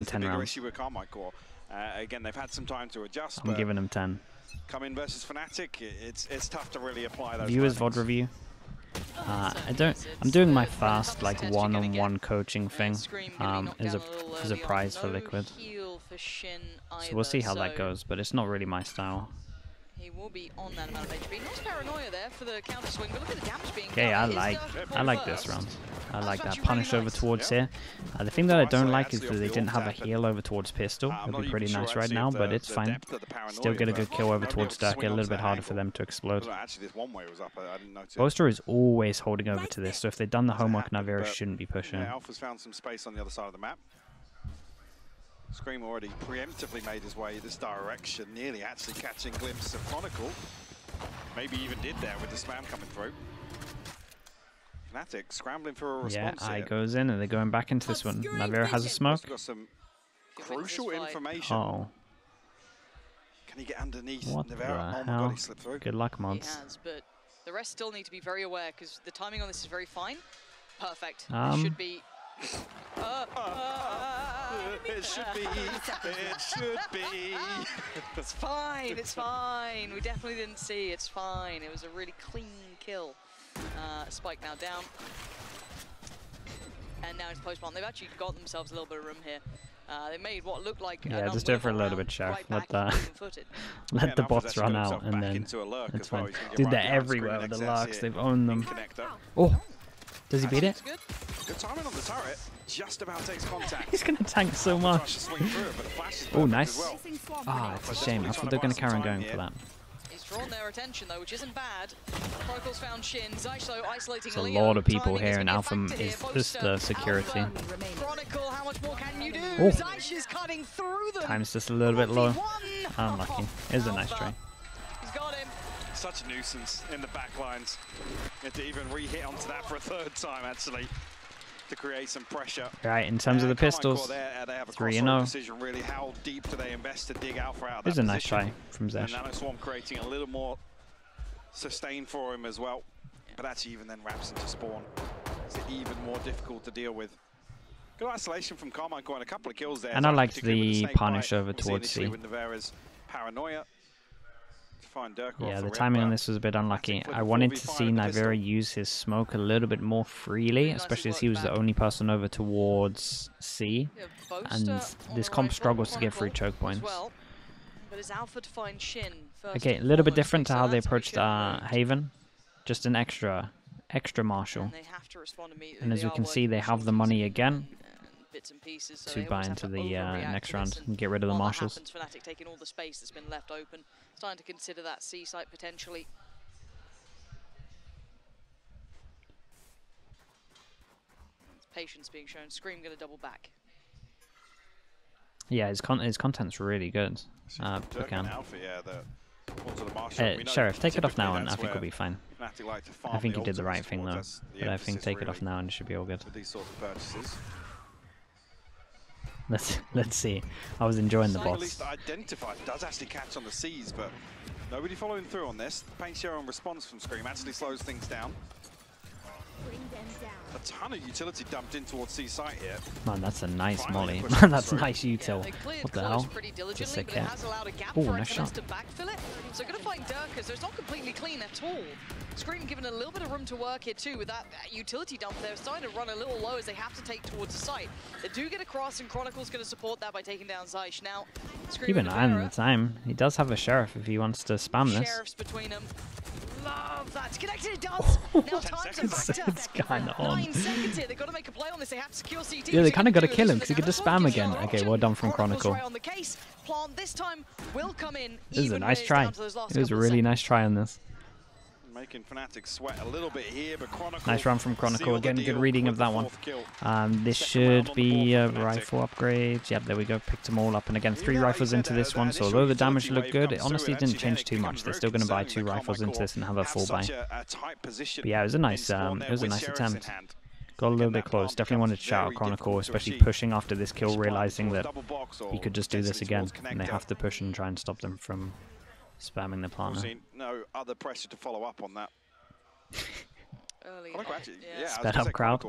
10 rounds. Issue with KCorp. Again, they've had some time to adjust. I'm giving them 10. Come in versus Fnatic, it's tough to really apply those. Viewers VOD review. I'm doing my fast like one-on-one coaching thing. Is a prize for Liquid. So we'll see how that goes, but it's not really my style. He will be on that amount of HP. Nice paranoia there for the counter swing, but look at the damage being Okay, I like this round. I like that punish over towards here. The thing that I don't like is that they didn't have a heal over towards pistol. It would be pretty nice right now, but it's fine. Still get a good kill over towards Dirk. A little bit harder for them to explode. Boaster is always holding over to this, so if they've done the homework, Navira shouldn't be pushing. Alpha's found some space on the other side of the map. Scream already preemptively made his way this direction, nearly actually catching a glimpse of Chronicle. Maybe even did there with the spam coming through. Fnatic scrambling for a response. Yeah, I goes in and they're going back into this one. Navira has a smoke. Got some crucial information. Oh. Can he get underneath What Navira? the Oh my hell? god, he slipped through. Good luck, mods. He has, but the rest still need to be very aware because the timing on this is very fine. Perfect. It should be. It should be. It should be. It's fine. It's fine. We definitely didn't see. It's fine. It was a really clean kill. Spike now down. And now it's post-plant. They've actually got themselves a little bit of room here. They made what looked like just do it for a little bit, Sheriff. Let the bots run out and then it's fine. Dude, they're everywhere with the lurks. They've owned them. Oh, does he beat it? Good timing on the turret. Just about takes contact. He's gonna tank so much. Oh, nice. Ah, it's a shame. I thought they were gonna carry on going for that. He's drawn their attention though, which isn't bad. Chronicles found Shin. Zyshlo isolating There's a lot of people here, and Alpha is just the security. Chronicle, how much more can you do? Oh. Zysh is cutting through them. Time's just a little bit low. Unlucky. It was a nice try. He's got him. Such a nuisance in the back lines. Had to even re-hit onto that for a third time, actually, to create some pressure. Right, in terms of the pistols, 3-0. Really, how deep do they invest to dig Alpha out of It was that a nice position? try from Zesh. And Nanoswarm creating a little more sustain for him as well. But actually even then wraps into spawn. It's even more difficult to deal with. Good isolation from KCorp and a couple of kills there. And I liked the punish over towards C. With Navira's paranoia. Yeah, the timing on this was a bit unlucky. I wanted to see Navira use his smoke a little bit more freely, especially as he was the only person over towards C. And this comp struggles to get through choke points. Okay, a little bit different to how they approached Haven. Just an extra Marshall. And as we can see, they have the money again to buy into the next round and get rid of the Marshals. Fnatic taking all the space that's been left open. Starting to consider that C site potentially. Patience being shown. Scream going to double back. Yeah, his content's really good. Sheriff, take it off now and I think we'll be fine. I think he did the right thing though. But I think take it off now and it should be all good. Let's see. I was enjoying the bots. Identified does actually catch on the C's, but nobody following through on this. Paint share on response from Scream actually slows things down. A ton of utility dumped in towards C site here. Man, that's a nice molly. Man, that's nice util. What the hell? It's a sick hit. Oh, nice shot. So going to find Durkers, so it's not completely clean at all. Scream given a little bit of room to work here too with that utility dump. They're starting to run a little low as they have to take towards the site. They do get across, and Chronicle's going to support that by taking down Zysh. Now, keep an eye on the time. He does have a Sheriff if he wants to spam this. Sheriffs between them. Love that. It's connected, it does. Now time's a factor. It's kind of on. 9 seconds here. They've got to make a play on this. They have to secure CT. Yeah, they kind of got to kill him because he could just spam again. Okay, well done from Chronicle. On the case. Plant this time will come in. This is a nice try. It was a really nice try on this. Making Fnatic sweat a little bit here, but Chronicle. Nice run from Chronicle. Again, good reading of that one. This should be a rifle upgrade. Yep, there we go. Picked them all up. And again, 3 rifles into this one. So although the damage looked good, it honestly didn't change too much. They're still going to buy 2 rifles into this and have a full buy. But yeah, it was a nice attempt. Got a little bit close. Definitely wanted to shout out Chronicle, especially pushing after this kill, realizing that he could just do this again. And they have to push and try and stop them from spamming the planner. No other pressure to follow up on that. Sped up crowd.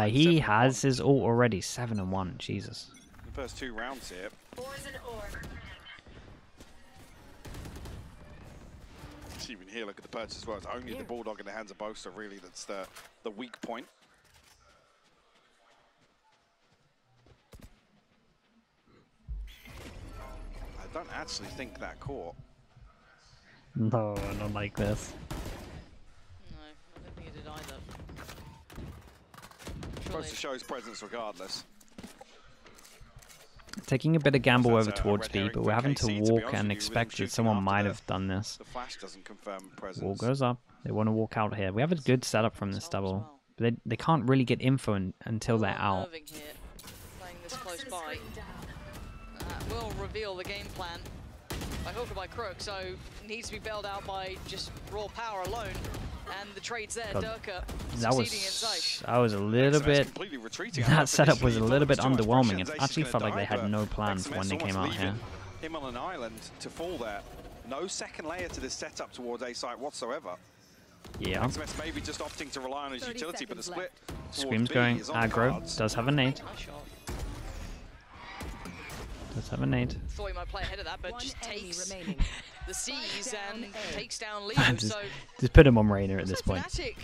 He has his ult already, 7-1. Jesus. First 2 rounds here. Even here, look at the purchase as well. It's only the Bulldog in the hands of Bosa, really, that's the weak point. I don't actually think that caught. No, not like this. No, I don't think it did either. Supposed to show his presence regardless. Taking a bit of gamble So over that's a towards red B, herring but for we're having KC, to be walk honest and with you, expect with them that someone shooting might after have done this. The flash doesn't confirm presence. Wall goes up. They want to walk out here. We have a good setup from this double. But they can't really get info until they're out. Here, playing this close by. Will reveal the game plan by hook or by crook, so it needs to be bailed out by just raw power alone. And the trade's there, Durka succeeding inside. I was a little bit... That setup was a little bit underwhelming. It actually felt like they had no plan for when they came out here. Him on an island to fall there. No second layer to this setup towards A site whatsoever. Yeah. XMS maybe just opting to rely on his utility, but the split Scream's going aggro. Does have a nade. Nice shot. Does have a nade. Thought he might play ahead of that, but just takes the C's and takes down Leo. Just put him on Reyna at this point. Fnatic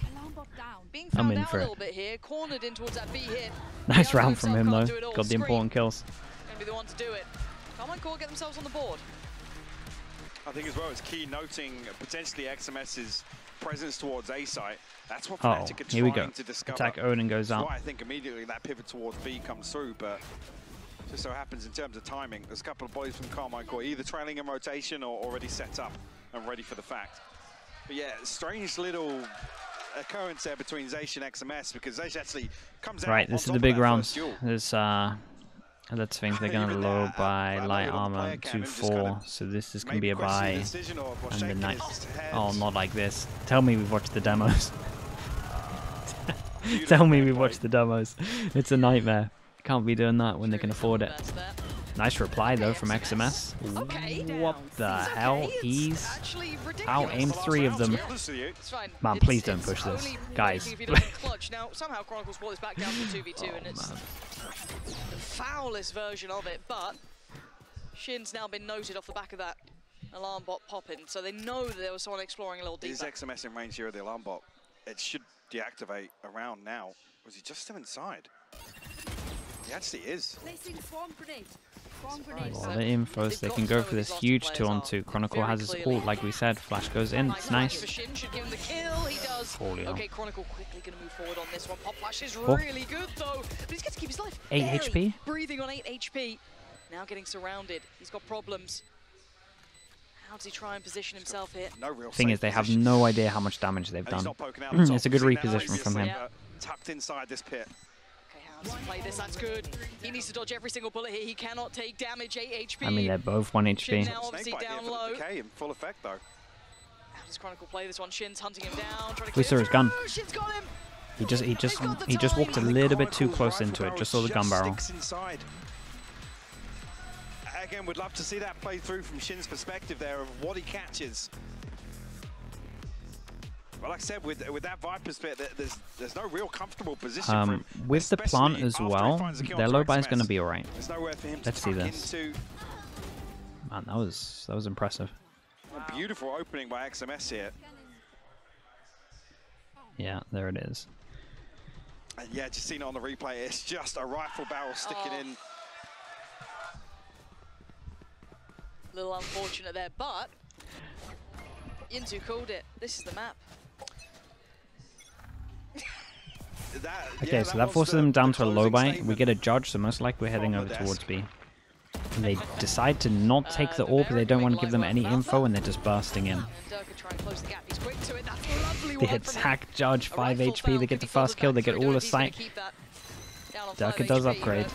being I'm found in out for a it. little bit here, cornered in towards that B hit. Nice round from him though. Can't do it all. Got the important kills. Gonna be the one to do it. KCorp get themselves on the board. I think as well as key noting potentially XMS's presence towards A site. That's what Fnatic are here we go. trying to discover. Attack Odin goes That's out. why I think immediately that pivot towards B comes through, but just so happens in terms of timing, there's a couple of bodies from KCorp either trailing in rotation or already set up and ready for the fact. But yeah, strange little occurrence there between Zaysh and XMS, because Zaysh actually comes out. Right, this is the big round. There's let's think they're gonna low by light armor to 4, so this is gonna be a buy. And the night. Oh, not like this. Tell me we've watched the demos. Tell me we've watched the demos. It's a nightmare. Can't be doing that when they can afford it. Nice reply though from XMS. What the hell? He's out aimed 3 of them. Man, please don't push this, guys. Now somehow Chronicles brought this back down to 2v2, and it's the foulest version of it. But Shin's now been noted off the back of that alarm bot popping, so they know that there was someone exploring a little deeper. Is XMS in range here of the alarm bot? It should deactivate around now. Was he just still inside? He actually is. Well, the info, so they can go for this huge 2-on-2. KCorp has his ult, like we said. Flash goes in. It's nice. Okay, KCorp quickly going to move forward on this one. Pop Flash is really good though, but he's got to keep his life. 8 HP? Breathing on 8 HP. Now getting surrounded. He's got problems. How does he try and position himself here? No real Thing is, they have no idea how much damage they've done. It's a good reposition from him. Tucked inside this pit. How does he play this? That's good. He needs to dodge every single bullet here. He cannot take damage. 8 HP. I mean, they're both 1 HP. Now obviously down low. In full effect though. How does KCorp play this one? Shin's hunting him down. We saw his gun. Shin's got him. He just walked a little bit too close into it. Just saw the gun barrel. Again, we'd love to see that play through from Shin's perspective there of what he catches. Well, like I said, with that Viper split, there's no real comfortable position for him. With the plant as well, their low buy is going to be alright. Let's see this. Man, that was impressive. A beautiful opening by XMS here. Yeah, there it is. And yeah, just seen it on the replay. It's just a rifle barrel sticking in. A little unfortunate there, but Yinzu called it. This is the map. Okay, so that forces them down to a low buy. We get a judge, so most likely we're heading over towards B. And they decide to not take the orb, they don't want to give them any info, and they're just bursting in. They attack judge, 5 HP, they get the first kill, they get all the sight. Durka does upgrade.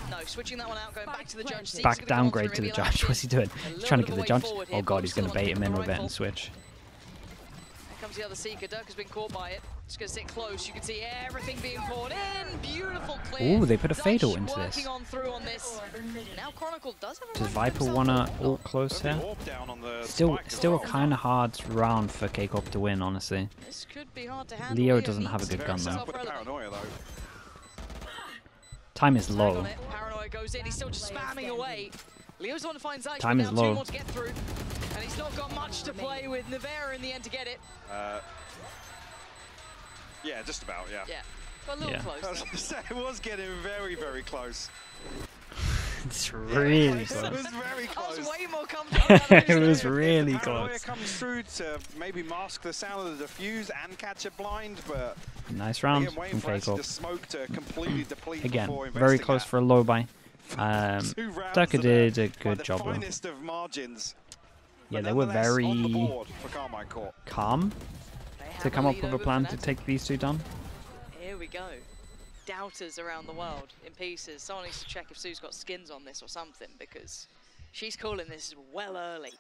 Back downgrade to the judge. What's he doing? He's trying to get the judge. Oh god, he's going to bait him in with it and switch. Here comes the other Seeker. Durka's been caught by it. Just going to sit close. You can see everything being poured in. Beautiful clear. Ooh, they put a fatal into this. Now KCorp does have a Does Viper want to ult close here? Still a kind of hard round for KCorp to win, honestly. This could be hard to handle. Leo doesn't have a good gun though. Time is low. it goes in. He's still just spamming away. Leo's the one to find Zeiss. Time is now low. 2 more to get through. And he's not got much to play with. Nevera in the end to get it. Yeah, just about, yeah. Yeah, but a little close. It was getting very, very close. It's really close. It was very close. I was way more comfortable. It was really Paranoia close. comes through to maybe mask the sound of the diffuse and catch it blind, but Nice round again, waiting from for actually the KCorp. smoke to completely deplete Again, before very investing close that. for a low buy. 2 rounds Durka did a by good the job though. finest of margins. Yeah, But they were nonetheless, on the very board for KCorp. calm They have to come up lead with a over plan to Fnatic. take these 2 down. Here we go. Doubters around the world in pieces. Someone needs to check if Sue's got skins on this or something, because she's calling this well early.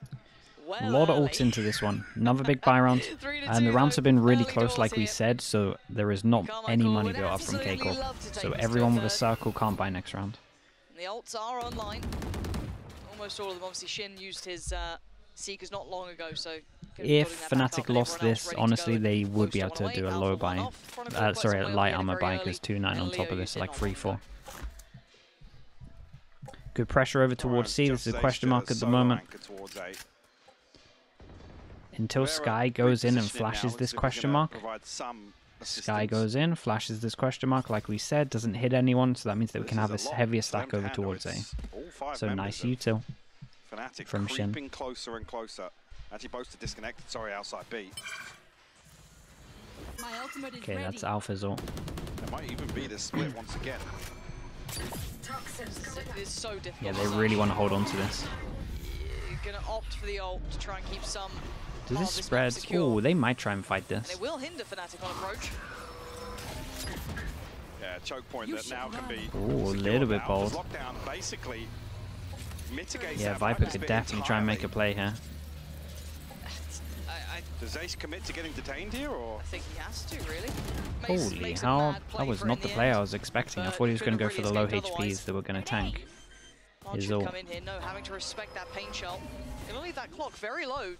Well A lot of early. ults into this one. Another big buy round. 3 to And the 2 rounds though. have been really Early close, doors like we here. said, so there is not KCorp any money would built up from absolutely KCorp. love to take So this to everyone with a third. circle can't buy next round. And the ults are online. Almost all of them. Obviously, Shin used his Seekers not long ago, so... If Fnatic lost this, honestly, they would be able to do a low buy. Sorry, a light armor buy, because 2-9 on top of this, like 3-4. Good pressure over towards C. This is a question mark at the moment. Until Sky goes in and flashes this question mark. Sky goes in, flashes this question mark, like we said, doesn't hit anyone, so that means that we can have a heavier stack over towards A. So nice util from Shin. Creeping closer and closer. Actually, both are disconnected. Sorry, outside B. Okay, that's Alpha's ult. There might even be the split once again. It is so difficult. Yeah, they really want to hold on to this. You're going to opt for the ult to try and keep some... Does this this spread? map secure. Oh, they might try and fight And this. it will hinder Fnatic on approach. Yeah, choke point that now can be. Ooh, a little bit bold. Lockdown basically mitigates Yeah, that Viper Viper's could bit definitely try and make a entirely. play here. Does Ace commit to getting detained here, or? I think he has to, really. Holy Makes a hell, mad play that was for it not in the the play end, I was expecting. I but thought he was going to go couldn't for the low really escape HPs otherwise. that were going to tank. Arch His should ult. come in here, no, having to respect that pain shell. Gonna leave that clock very low.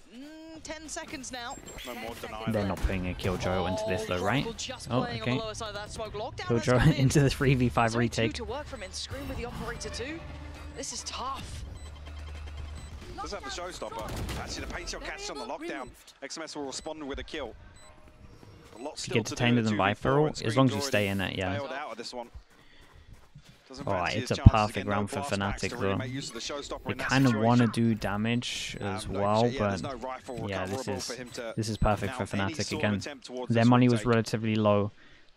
10 seconds now. No more denial. They're not putting a Killjoy into this though, right? Just Oh, playing on okay. the lower side of that smoke. Lockdown has Killjoy come in. into the 3v5 There's only 2 retake. to work from it. Scream with the operator too. This is tough. Does have the showstopper. Actually, the paint shot catches on the lockdown. XMS will respond with a kill. A lot still Get to do detained in in the the Viper 2v4, ult, and as long as you Scream's stay in it, yeah. bailed out of this one. Doesn't Oh, fancy it's his a chances perfect again, round no for blast backs Fnatic to really though. make use of the showstopper They in that kind of want to situation. do damage as Like, well, yeah, but there's no rifle yeah, this recoverable for him to is perfect mount for any Fnatic sort of again. attempt towards Their this money was retake. relatively low.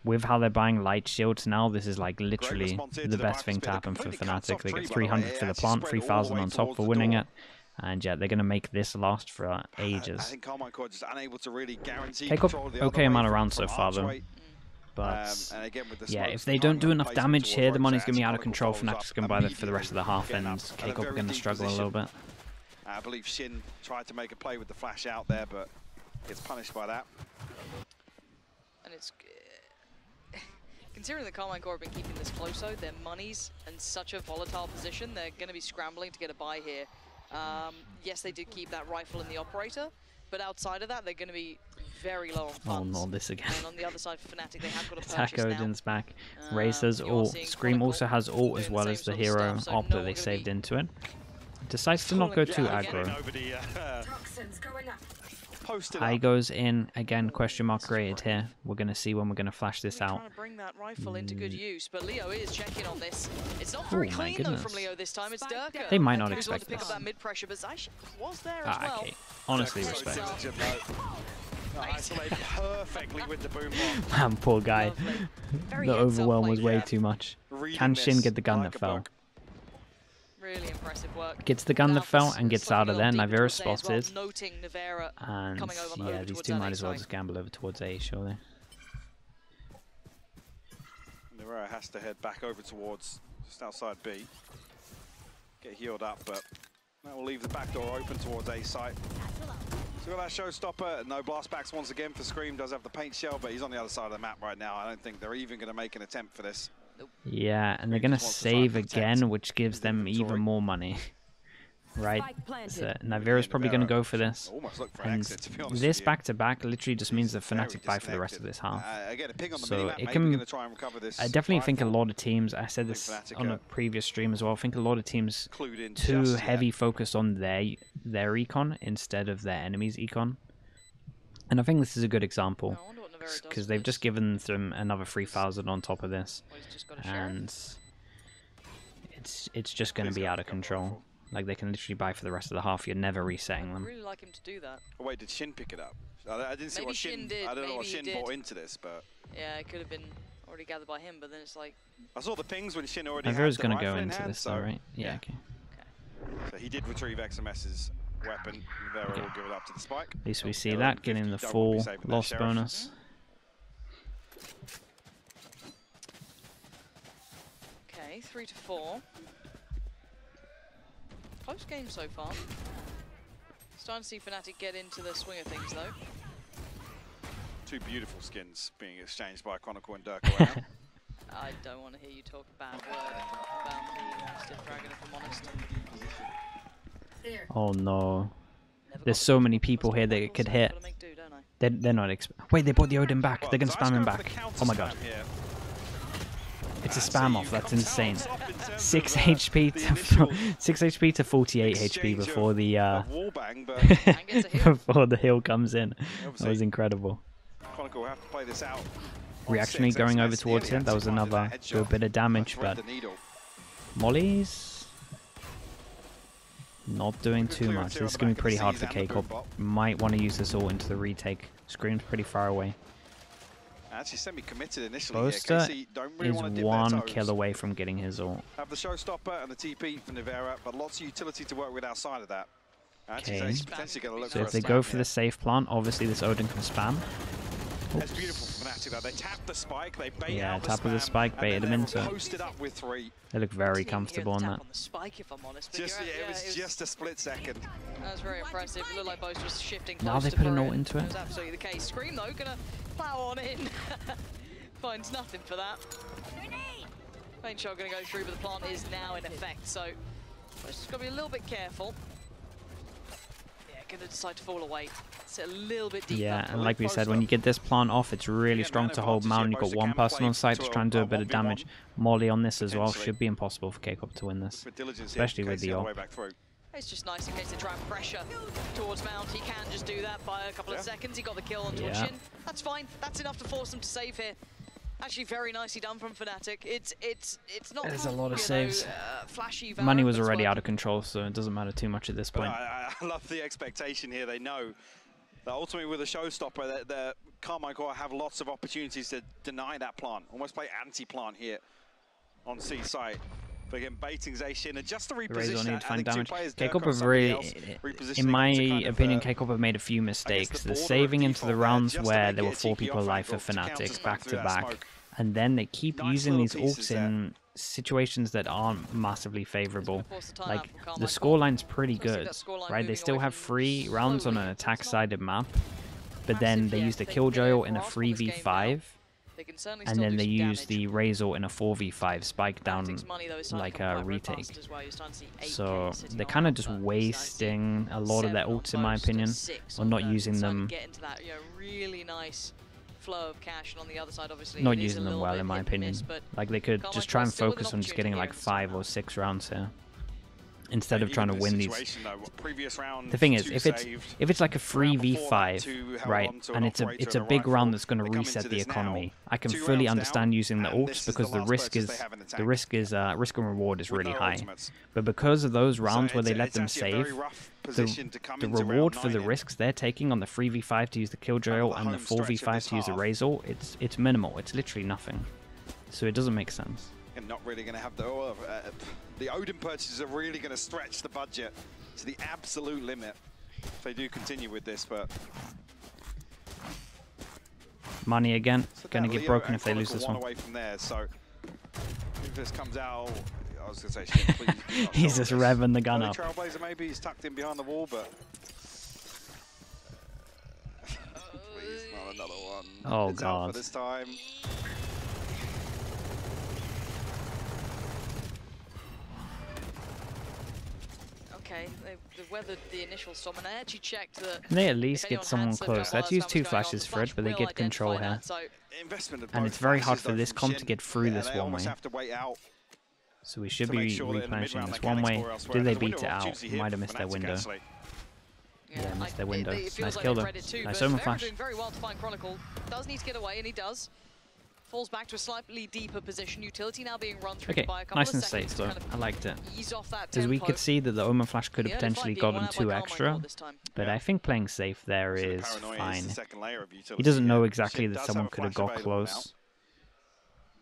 With how they're buying light shields now, this is like literally response here to the the best Viper thing spin. to It happen for completely cuts Fnatic. off They Tree, get by the way. 300 It for the actually plant, spread all the 3,000 way on top towards for the winning door. it. And yeah, they're going to make this last for I ages. think KCorp just unable to really guarantee KCorp, control of the okay other amount way of from rounds so far though. Archway. But And again, with the yeah, smokes, if the they don't timing do and enough placement damage towards here, the right, money's so going to be actually out of control. KCorp Fnatic's going to buy that for the rest of the half, and immediately at a KCorp are very going to deep struggle a little bit. position. I believe Shin tried to make a play with the flash out there, but gets punished by that. And it's... Considering the KCorp have been keeping this close though, their money's in such a volatile position, they're going to be scrambling to get a buy here. Yes, they did keep that rifle in the operator, but outside of that, they're going to be very low on funds. Oh no, this again. And on the other side for Fnatic, they have got to Attack purchase now. Odin's back. Raze has you're ult. seeing Scream Chronicle also has ult as doing well the as the same sort of hero stuff, so op no that they one gonna saved be into it. Decides to not go too Yeah, aggro. Over the, posted High up. goes in again. Question mark created here. We're gonna see when we're gonna flash this out. Trying to bring that rifle into good use, but Leo is checking on this. It's not very Oh my clean though from goodness. Leo this time. It's Durka. They might not who's wanted expect to pick up this. that mid pressure, but Zeiss was there as Ah, well. okay. Honestly, So respect. diligent, though. Isolated perfectly with the boom bomb. Man, poor guy. Lovely. Very The heads up overwhelm play was from way him. too much. Reading Can Shin this get the gun like that a fell? book. Really impressive work. Gets the gun that Alpha's fell and gets slightly out of there. deeper Nivera towards A as well, spotted. noting Nevera And coming over yeah, these towards two that might A as well side. just gamble over towards A, surely. Nevera has to head back over towards just outside B. Get healed up, but that will leave the back door open towards A site. So that showstopper, no blast backs once again for Scream. Does have the paint shell, but he's on the other side of the map right now. I don't think they're even going to make an attempt for this. Yeah, and they're gonna just wants to try save and protect again, which gives them inventory. even more money. right? So Nivera's probably going to go for this. And this back-to-back literally just means that Fnatic buy for the rest of this half. So it can... I definitely think a lot of teams, I said this on a previous stream as well, I think a lot of teams too heavy focus on their econ instead of their enemy's econ. And I think this is a good example, because they've just given them another 3,000 on top of this. And it's just going to be out of control. Like, they can literally buy for the rest of the half. You're never resetting them. I'd really like him to do that. Oh, wait, did Shin pick it up? I didn't see what Shin did. I don't know what Shin brought into this, but... Yeah, it could have been already gathered by him, but then it's like... I saw the pings when Shin already had Nivera's going the to go rifle into hand, this, though, right? Yeah, okay. So he did retrieve XMS's weapon. Nivera will give it up to the spike. At least we see that, getting the full loss bonus. Okay, 3-4. Close game so far. Starting to see Fnatic get into the swing of things, though. Two beautiful skins being exchanged by Chronicle and Durko right now. I don't want to hear you talk a bad word about the Stiff Dragon, if I'm honest. Oh no. There's so many people here that it could hit. They're not Wait, they brought the Odin back. They're going to spam him back. Oh my god. It's a spam off. That's insane. 6 HP to 6 HP to 48 HP before the before the heal comes in. That was incredible. Reactionary going over towards him. That was another good bit of damage, but Molly's not doing too much. This is going to be pretty hard for KCorp. Might want to use this all into the retake. Scream's pretty far away. Actually semi-committed initially. Boaster is one kill away from getting his ult. Have the showstopper and the TP from Nivera, but lots of utility to work with outside of that. Okay. So if they go for the safe plant, obviously this Odin can spam. That's beautiful from Fnatic though. They tap the spike, they bait out tap with the spike, baited him into it. Up with 3. They look very comfortable on that. It was just a split second. That was very impressive. It looked like Boast was shifting. Now they put an ult into it. That was absolutely the case. Scream though, gonna plow on in. Finds nothing for that. Paint shot gonna go through, but the plant is now in effect, so Boast has got to be a little bit careful. Going to decide to fall away. It's a little bit deeper. Yeah, and like we said, when you get this plant off, it's really strong to hold mountain. You've got one person on site to try and do a bit of damage. Molly on this as well. Should be impossible for KCorp to win this, especially with the ult. It's just nice in case they try and pressure towards Mount. He can just do that by a couple of seconds. He got the kill on Shin. That's fine. That's enough to force them to save here. Actually, very nicely done from Fnatic. It's not. There's a lot of saves. Flashy. Money was already out of control, so it doesn't matter too much at this point. I love the expectation here. They know that ultimately with a showstopper, the Carmine Core have lots of opportunities to deny that plant, almost play anti-plant here on C site. But again, baiting Zayshin and just to reposition. Need to find damage. KCorp have really, in my opinion, KCorp have made a few mistakes. The saving into the rounds where there were 4 people alive for Fnatic back to back, and then they keep using these ults in situations that aren't massively favorable. Like, the scoreline's pretty good, right? They still have 3 rounds on an attack-sided map, but then they use the Killjoy ult in a 3v5. And then they use the Razor in a 4v5 spike down like a retake. So they're kind of just wasting a lot of their ults in my opinion, or not using them. Not using them well in my opinion. Like they could just try and focus on just getting like 5 or 6 rounds here, instead of trying to win these. The thing is, if it's like a 3v5, right, and it's a big round that's going to reset the economy, I can fully understand using the ults because the risk and reward is really high. But because of those rounds where they let them save, the reward for the risks they're taking on the 3v5 to use the Killjoy ult and the 4v5 to use the Razor, it's minimal. It's literally nothing. So it doesn't make sense. And not really going to have the Odin purchases are really going to stretch the budget to the absolute limit if they do continue with this. But money again, going to get broken if they lose this one. Away from there, so if this comes out, I was going to say, please, he's just revving the gun up. Trailblazer maybe he's tucked in behind the wall, but please, not another one. Oh god. This time. okay, they weathered the initial storm, and I actually checked that. Can they at least get someone close? Let's use 2 flashes for it, but they get control here. And it's very hard for this comp to get through this one way. So we should be replenishing this one way. Did they beat it out? Might have missed their window. Yeah, missed their window. Nice kill though. Nice Omen flash. Doing very well to find Chronicle. Does need to get away, and he does. Falls back to a slightly deeper position. Utility now being run through by a couple nice of and seconds safe though. I liked it. Because we could see that the Omen flash could have potentially gotten 2 extra, but I think playing safe there is fine. He doesn't know exactly that someone could have got close.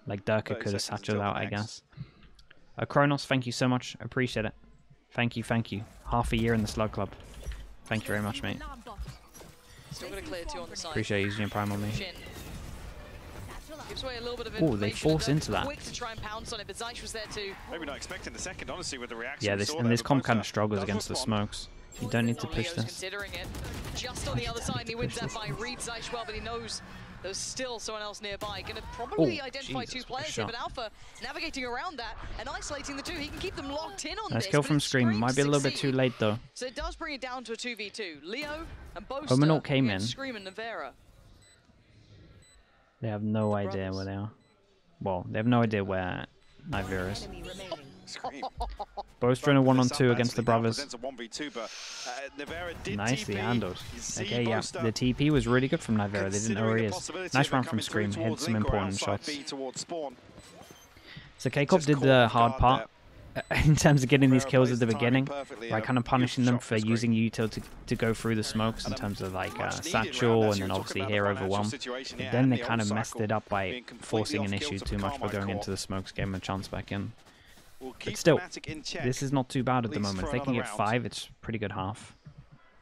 Like Durka could have satcheled out, I guess. Kronos, thank you so much. Appreciate it. Thank you, thank you. Half a year in the Slug Club. Thank you very much, mate. Still got a clear 2 on the side. Appreciate you using your prime on me. Gives away a little bit of oh, they force into that. Quick to try and pounce on it, but Zyche was there too. Maybe not expecting the second, honestly, with the reaction. Yeah, this comp kind of struggles against the smokes. You don't need to push this. Considering it. Just on the other side, and he wins that by reads Zyche well, but he knows there's still someone else nearby. Gonna probably identify 2 players here, but Alpha navigating around that and isolating the 2. He can keep them locked in on this. Nice kill from Scream. Might be a little bit too late though. So it does bring it down to a 2v2. Leo and Boaster. Omen came in. Scream and Navera. They have no idea where they are. Well, they have no idea where Nivera is. Boaster in a 1-on-2 against the brothers. Nicely handled. Okay, yeah. The TP was really good from Nivera. They didn't know where he is. Nice round from Scream. Hit some important shots. So KCorp did the hard part in terms of getting these kills at the beginning, by kind of punishing them for using util to go through the smokes in terms of like satchel and then obviously here overwhelm. But then they kind of messed it up by forcing an issue too much by going into the smokes, gave them a chance back in. But still, this is not too bad at the moment. If they can get 5, it's pretty good half.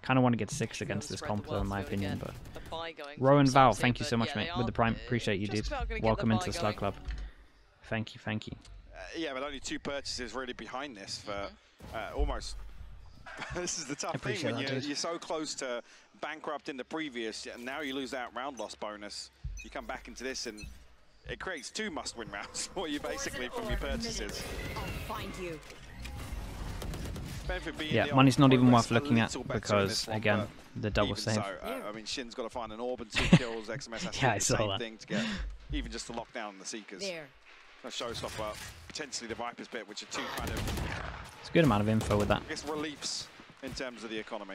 Kind of want to get 6 against this comp though, in my opinion. But Rowan Val, thank you so much, mate, with the prime. Appreciate you, dude. Welcome into the Slug Club. Thank you, thank you. Yeah, but only 2 purchases really behind this for almost. This is the tough thing when you're so close to bankrupting the previous, and now you lose that round loss bonus. You come back into this, and it creates 2 must-win rounds for you basically from your purchases. I'll find you. Yeah, money's not even worth looking at because, again, the double save. So, I mean, Shin's got to find an orb and 2 kills. XMS has to do the same thing to get even just to lock down the Seekers. There. A showstopper, potentially the Viper's bit, which are 2 kind of... It's a good amount of info with that. I guess reliefs in terms of the economy.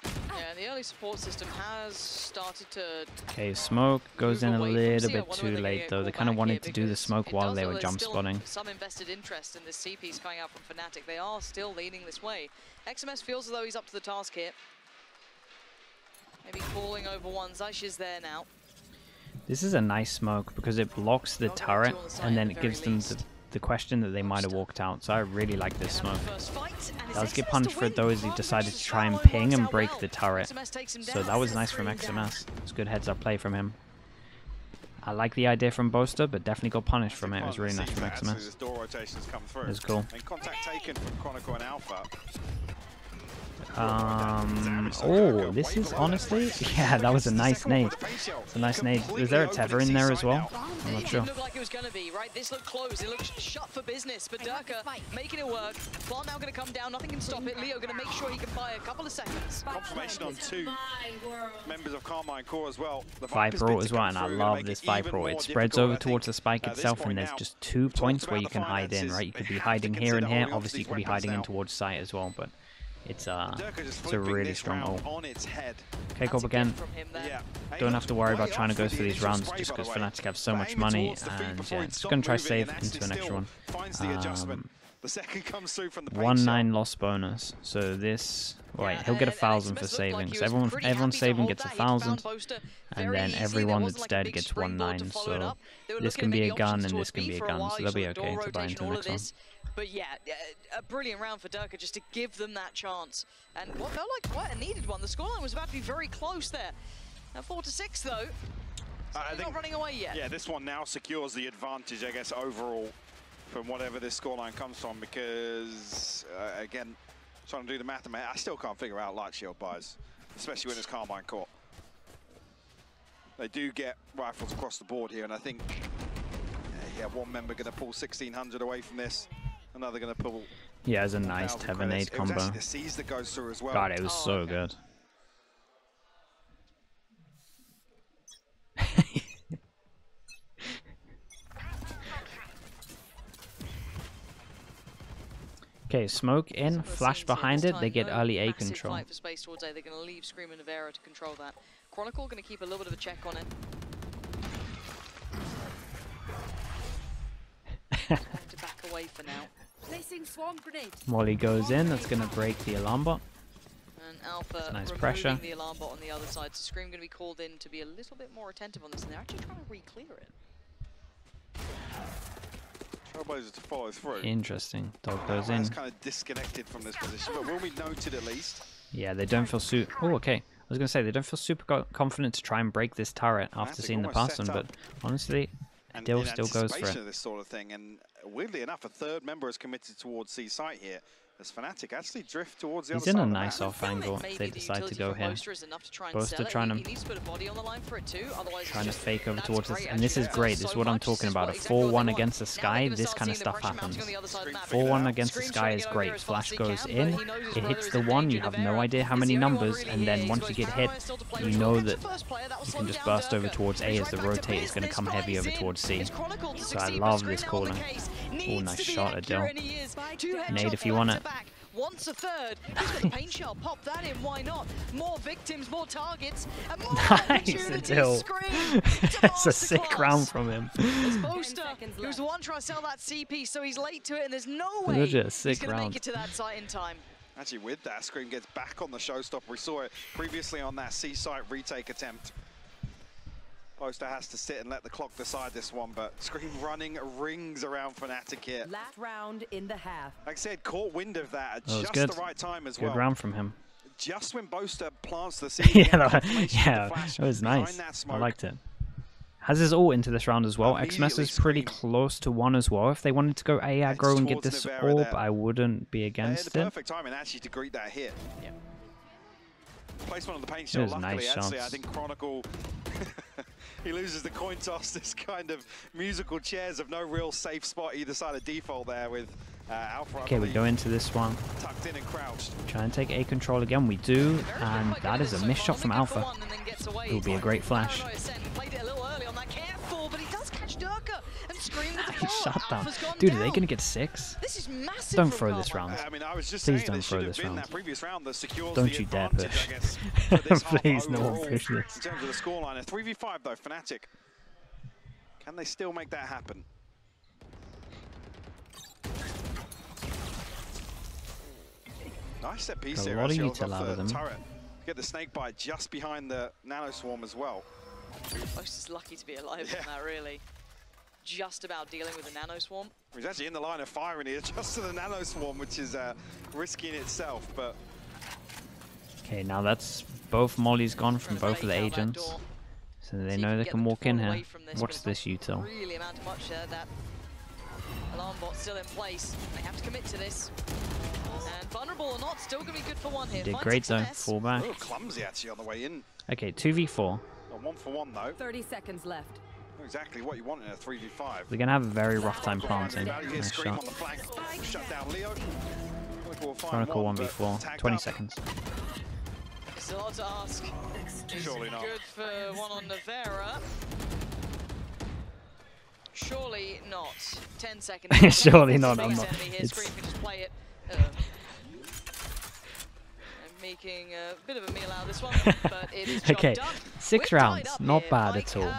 Yeah, the early support system has started to... Okay, smoke goes in a little bit too late though. They kind of wanted to do the smoke while they were jump spotting. Some invested interest in this CP's coming out from Fnatic. They are still leaning this way. XMS feels as though he's up to the task here. Maybe falling over one. Zyche is there now. This is a nice smoke because it blocks the turret and then it gives them the question that they might have walked out. So I really like this smoke. Does get punished for it though as he decided to try and ping and break the turret. So that was nice from XMS. It's good heads up play from him. I like the idea from Boaster, but definitely got punished from it. It was really nice from XMS. It was cool. Contact taken from Chronicle and Alpha. Oh, this is honestly, yeah, that was a nice nade. It's a nice nade. Was there a tether in there as well? I'm not sure. It looked like it was going to be, right? This looked closed. It looked shut for business, but Durka making it work. Plant now going to come down. Nothing can stop it. Leo going to make sure he can buy a couple of seconds. Confirmation on 2 members of Carmine Core as well. Viper ult as well, and I love this Viper ult. It spreads over towards the spike itself, and there's just 2 points where you can hide in, right? You could be hiding here and here. Obviously, you could be hiding in towards site as well, but it's a really strong ult. KCorp again. Don't have to worry about trying to go through these rounds just because Fnatic have so much money, and yeah, it's going to try to save into an extra one. 1-9 loss bonus. So this, wait, he'll get 1,000 for saving. So everyone saving gets 1,000, and then everyone that's dead gets 1-9. So this can be a gun and this can be a gun, so they'll be okay to buy into the next one. But yeah, a brilliant round for Durka just to give them that chance. And what felt like quite a needed one. The scoreline was about to be very close there. Now 4-6 though. So they're not running away yet. Yeah, this one now secures the advantage, I guess, overall from whatever this scoreline comes from, because, again, trying to do the math, I still can't figure out light shield buys, especially when it's Carmine Court. They do get rifles across the board here, and I think, yeah, one member going to pull 1,600 away from this. Another going to pull Yeah, it's a nice Tevenade combo. It was actually the C's that goes through as well. God, it was so good. Okay, smoke in, flash behind it, they get early A control. For space towards A. They're going to leave Scream and Navera to control that. Chronicle going to keep a little bit of a check on it. Have to back away for now. Placing swarm grenade. Molly goes in, that's going to break the alarm bot. And Alpha nice removing pressure. the alarm bot on the other side. So Scream going to be called in to be a little bit more attentive on this, and they're actually trying to re-clear it. Trailblazer to follow through. Interesting. Dog goes in. It's kind of disconnected from this position, but will be noted at least. Yeah, they don't feel super... Oh, okay. I was going to say, they don't feel super confident to try and break this turret after seeing the pass on, but honestly, Dill still goes for it. Of this sort of thing, and weirdly enough, a third member is committed towards C site here. As Fnatic actually drift towards the other side. He's in a nice off angle if they decide to go here. Boaster trying to fake over towards this, and this is great. This is what I'm talking about. A 4-1 against the Sky, this kind of stuff happens. 4-1 against the Sky is great. Flash goes in, it hits the one, you have no idea how many numbers, and then once you get hit, you know that you can just burst over towards A as the rotate is going to come heavy over towards C. So I love this calling. Oh, nice shot at Dill. Nade if you want it. Once a third, he's got the paint shell, pop that in, why not? More victims, more targets, and more Nice, That's a sick round from him. It's Boaster, who's the one trying to sell that CP, so he's late to it, and there's no way he's going to make it to that site in time. Actually, with that, Scream gets back on the showstopper. We saw it previously on that C site retake attempt. Boaster has to sit and let the clock decide this one, but Scream running rings around Fnatic here. Last round in the half. Like I said, caught wind of that at just the right time as well. Good round from him. Just when Boaster plants the seed. Yeah, it was nice. I liked it. Has his ult into this round as well. Xmas is pretty close to 1 as well. If they wanted to go A aggro and get this orb, I wouldn't be against it. The perfect timing actually to greet that hit. Yeah. Placement on the paint shell, luckily, actually, I think Chronicle, he loses the coin toss, this kind of musical chairs of no real safe spot either side of default there with Alpha. Okay, we go into this one. Tucked in and crouched. Try and take A control again, we do, and that is a missed shot from Alpha. It will be a great flash. Shut down. Dude, are they going to get 6? This is massive. Don't throw this round. I mean, I was just Please saying don't throw this round. That previous round that secures don't you dare push. Please, no one push this. In terms of the scoreline, a 3v5 though, Fnatic. Can they still make that happen? Nice set piece here. A lot of util out of them. Turret. Get the snake bite just behind the nano swarm as well. Most lucky to be alive on that, really. Just about dealing with the nano swarm. He's actually in the line of fire and he adjusts to the nano swarm, which is risky in itself, but... Okay, now that's both Molly's gone from both of the agents. So they know they can walk in here. What's this util? Really amount much there. That alarm bot's still in place. They have to commit to this. And vulnerable or not, still going to be good for one here. Did great though, fall back. A little clumsy actually on the way in. Okay, 2v4. A 1-for-1 though. 30 seconds left. Exactly what you want in a 3v5. We're going to have a very rough time planting. Nice shot. Shut down Leo. Chronicle 1v4. 20 seconds. It's a lot to ask. Surely not. Good for one on Navera. Surely not. 10 seconds. Surely not. I'm not. Scream can just play it. Making a bit of a meal out of this one, but it is okay, done. 6 rounds. Not bad at all.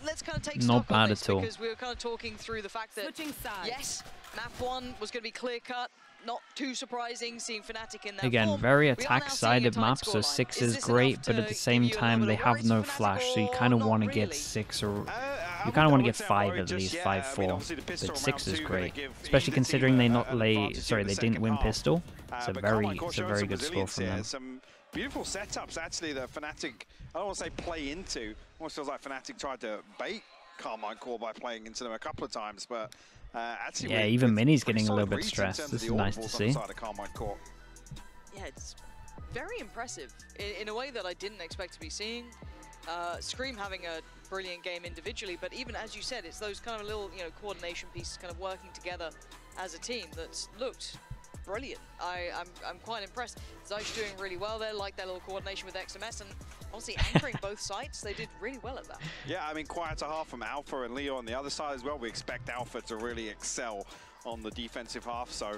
Let's kind of take not bad at all. Because we were kind of talking through the fact that yes, map 1 was going to be clear cut. Not too surprising seeing Fnatic in that Again, form. very attack-sided map, so 6 is great, but at the same time they have no flash, so you kind of want to get 6 or you kind of want to get 5 at least, 5-4. But 6 is great, especially considering they didn't win pistol. It's a very good score from them. Some beautiful setups actually that Fnatic, I don't want to say play into. Almost feels like Fnatic tried to bait KCorp by playing into them a couple of times, but actually, yeah, even Mini's getting a little bit stressed. This is nice to see. Yeah, it's very impressive in a way that I didn't expect to be seeing. Scream having a brilliant game individually, but even as you said, it's those kind of little coordination pieces kind of working together as a team that's looked brilliant. I'm quite impressed. Zysh doing really well there, like their little coordination with XMS, and honestly anchoring both sides, they did really well at that. Yeah, I mean, quieter half from Alpha and Leo on the other side as well. We expect Alpha to really excel on the defensive half, so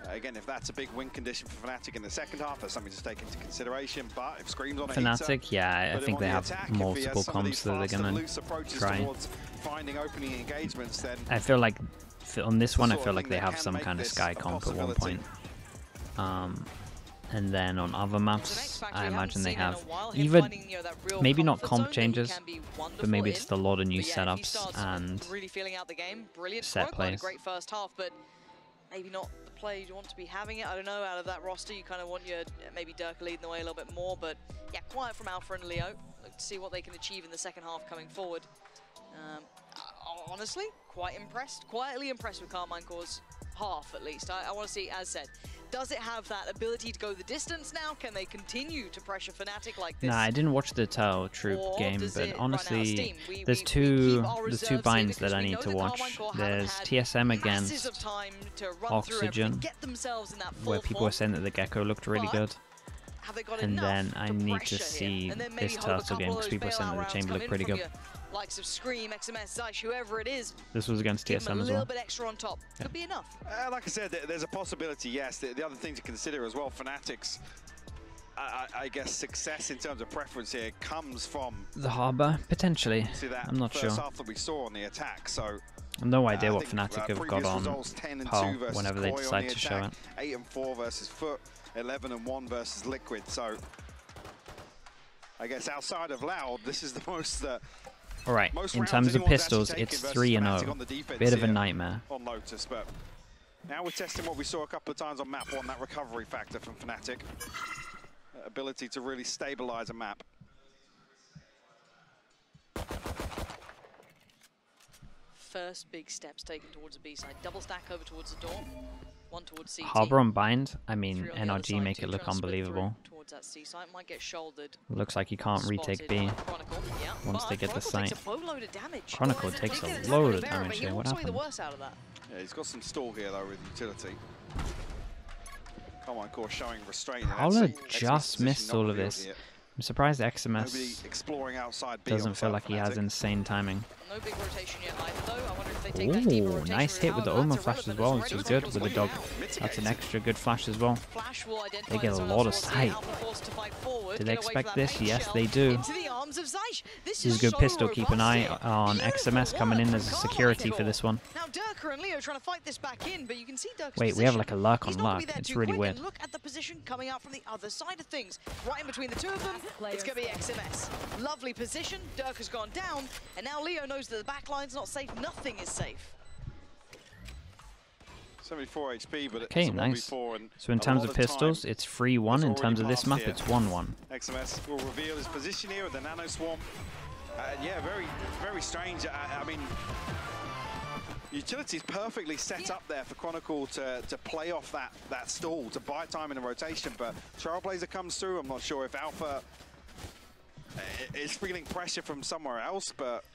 again, if that's a big win condition for Fnatic in the second half, that's something to take into consideration. But if Scream's on a Fnatic, heater, yeah, I think they have multiple comps that they're gonna try. Finding opening engagements, then I feel like on this one, I feel like they have some kind of Sky comp at one point. And then on other maps, I imagine they have either, maybe not comp changes, but maybe it's a lot of new setups and really feeling out the game. Brilliant. set plays. Great first half, but maybe not the play you want to be having it. I don't know, out of that roster, you kind of want your maybe Dirk leading the way a little bit more, but yeah, quiet from Alpha and Leo. Look to see what they can achieve in the second half coming forward. Honestly, quite impressed, quietly impressed with KCorp's half at least. I want to see, as said, does it have that ability to go the distance now? Can they continue to pressure Fnatic like this? Nah, I didn't watch the Turtle Troop game, but honestly, there's two binds that I need to watch. There's TSM against Oxygen, where people are saying that the Gecko looked really good. And then I need to see this Turtle game, because people are saying that the Chamber looked pretty good. Likes of Scream, XMS, Zysh, whoever it is. This was against TSM as well. A little bit extra on top. Yeah. Could be enough. Like I said, there's a possibility, yes. The other thing to consider as well, Fnatic's, I guess, success in terms of preference here comes from the Harbor, potentially. I'm not sure. First half that we saw on the attack, so I have no idea what Fnatic have got on Pearl whenever they decide to show it. 8-4 versus Foot, 11-1 versus Liquid. So I guess outside of Loud, this is the most. All right, in terms of pistols, it's 3-0. Bit of a nightmare. On Lotus, but now we're testing what we saw a couple of times on map 1, that recovery factor from Fnatic. Ability to really stabilize a map. First big steps taken towards the B side. Double stack over towards the door. One towards CT. Harbor on bind. I mean, NRG make it look unbelievable. That C site might get shouldered. Looks like you can't retake B once they get the site. Chronicle takes a load of damage here. What happened? Yeah, he's got some stall here though with utility. KCorp showing restraint. Howler just missed all of this. I'm surprised XMS doesn't feel like he has insane timing. No big rotation yet either, though. I wonder if they take that deeper rotation. Nice hit with the Omen flash as well, which is good with the dog. That's an extra good flash as well. They get a lot of sight. Did they expect this? Yes, they do. This is a good pistol. Keep an eye on XMS coming in as a security for this one. Now Durka and Leo trying to fight this back in, but you can see Durka's Wait, we have like a lurk on lurk. It's really weird. Look at the position coming out from the other side of things. Right in between the two of them, it's going to be XMS. Lovely position. Durka's gone down, and now Leo knows that the back line's not safe. Nothing is safe. 74 HP, but okay, nice. So in terms of pistols, it's 3-1. In terms of this map, it's 1-1. XMS will reveal his position here with the Nano Swarm. Yeah, very strange. I mean, utility's perfectly set up there for KCorp to play off that stall, to buy time in a rotation, but Trailblazer comes through. I'm not sure if Alpha is feeling pressure from somewhere else, but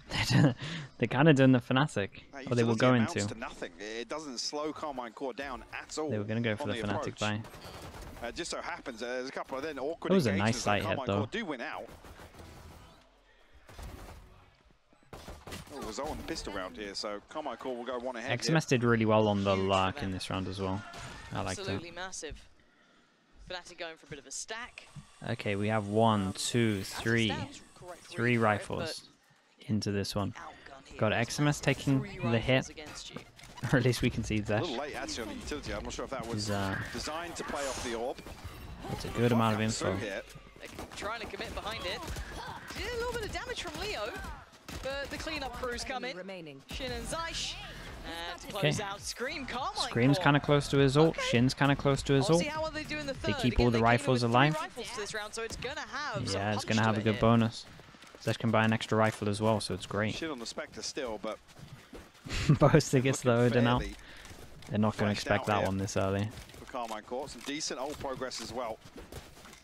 they're kind of doing the Fnatic, or they were going to. Nothing. It doesn't slow KCorp down at all. They were going to go for the Fnatic buy. Just so happens there's a couple of then awkward. It was a nice sight hit though. Do win out. Result on the pistol round here, so KCorp will go one ahead. XMS did really well on the Lark in this round as well. I like that. Absolutely massive. Fnatic going for a bit of a stack. Okay, we have 1, 2, 3 rifles into this one. Got XMS taking the hit, or at least we can see that. A little late actually on the utility. I'm not sure if that was designed to play off the orb. That's a good amount of info. They're trying to commit behind it. Did a little bit of damage from Leo, but the cleanup crews come in. Shin and Zysh. And close out Scream. Scream's kind of close to his ult. Shin's kind of close to his ult. They keep all the rifles alive. Yeah, it's going to have a good bonus. Zed can buy an extra rifle as well, so it's great. Shin on the Spectre still, but Boaster gets the Odin out. They're not going to expect that one this early. For KCorp, some decent ult progress as well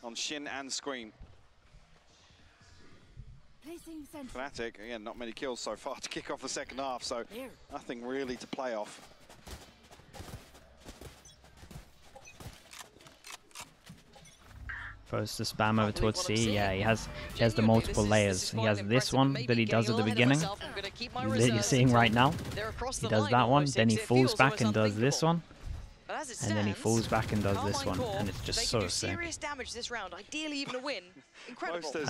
on Shin and Scream. Fnatic, again, not many kills so far to kick off the second half, so nothing really to play off. Throws the spam over towards C. Yeah, he has the multiple layers. He has this one that he does at the beginning, that you're seeing right now. He does that one, then he falls back and does this one, and then he falls back and does this one, and it's just so sick.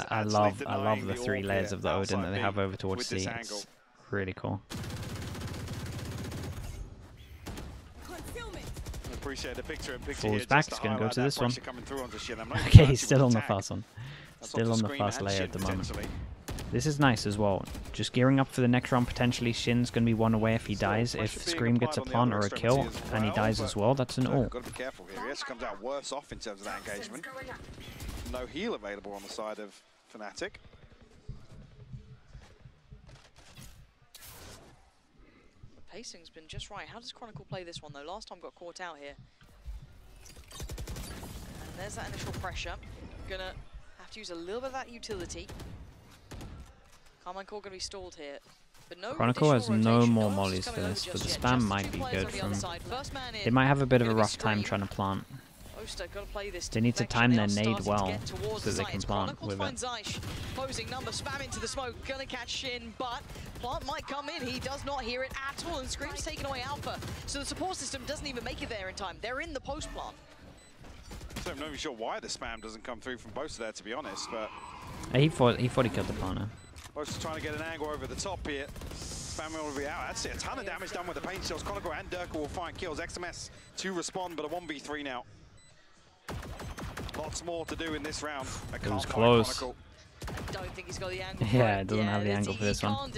I love the 3 layers of the Odin that they have over towards C. It's really cool. Falls back, it's going to go to this one. Okay, he's still on the fast one. Still on the fast layer at the moment. This is nice as well. Just gearing up for the next round, potentially Shin's going to be 1 away if he dies. If Scream gets a plant or a kill and he dies as well, that's an ult. Got to be careful here. He actually comes out worse off in terms of that engagement. No heal available on the side of Fnatic. Pacing's been just right. How does Chronicle play this one though? Last time got caught out here. And there's that initial pressure. Gonna have to use a little bit of that utility. KCorp gonna be stalled here. But no Chronicle has no more mollies for this, but the spam might be good from... They might have a bit of a rough time trying to plant. They need to time their nade well so they can plant with it. Posing number, spam into the smoke, gonna catch Shin, but plant might come in. He does not hear it at all, and Scream's taken away Alpha. So the support system doesn't even make it there in time. They're in the post plant. So I'm not even sure why the spam doesn't come through from both there, to be honest, but... He thought he killed the planter. Both is trying to get an angle over the top here. Spam will be out. That's it. A ton of damage done with the pain shells. KCorp and Durka will find kills. XMS to respond, but a 1v3 now. Lots more to do in this round. It was close. I don't think he's got the angle. Yeah, it doesn't have the angle for this one.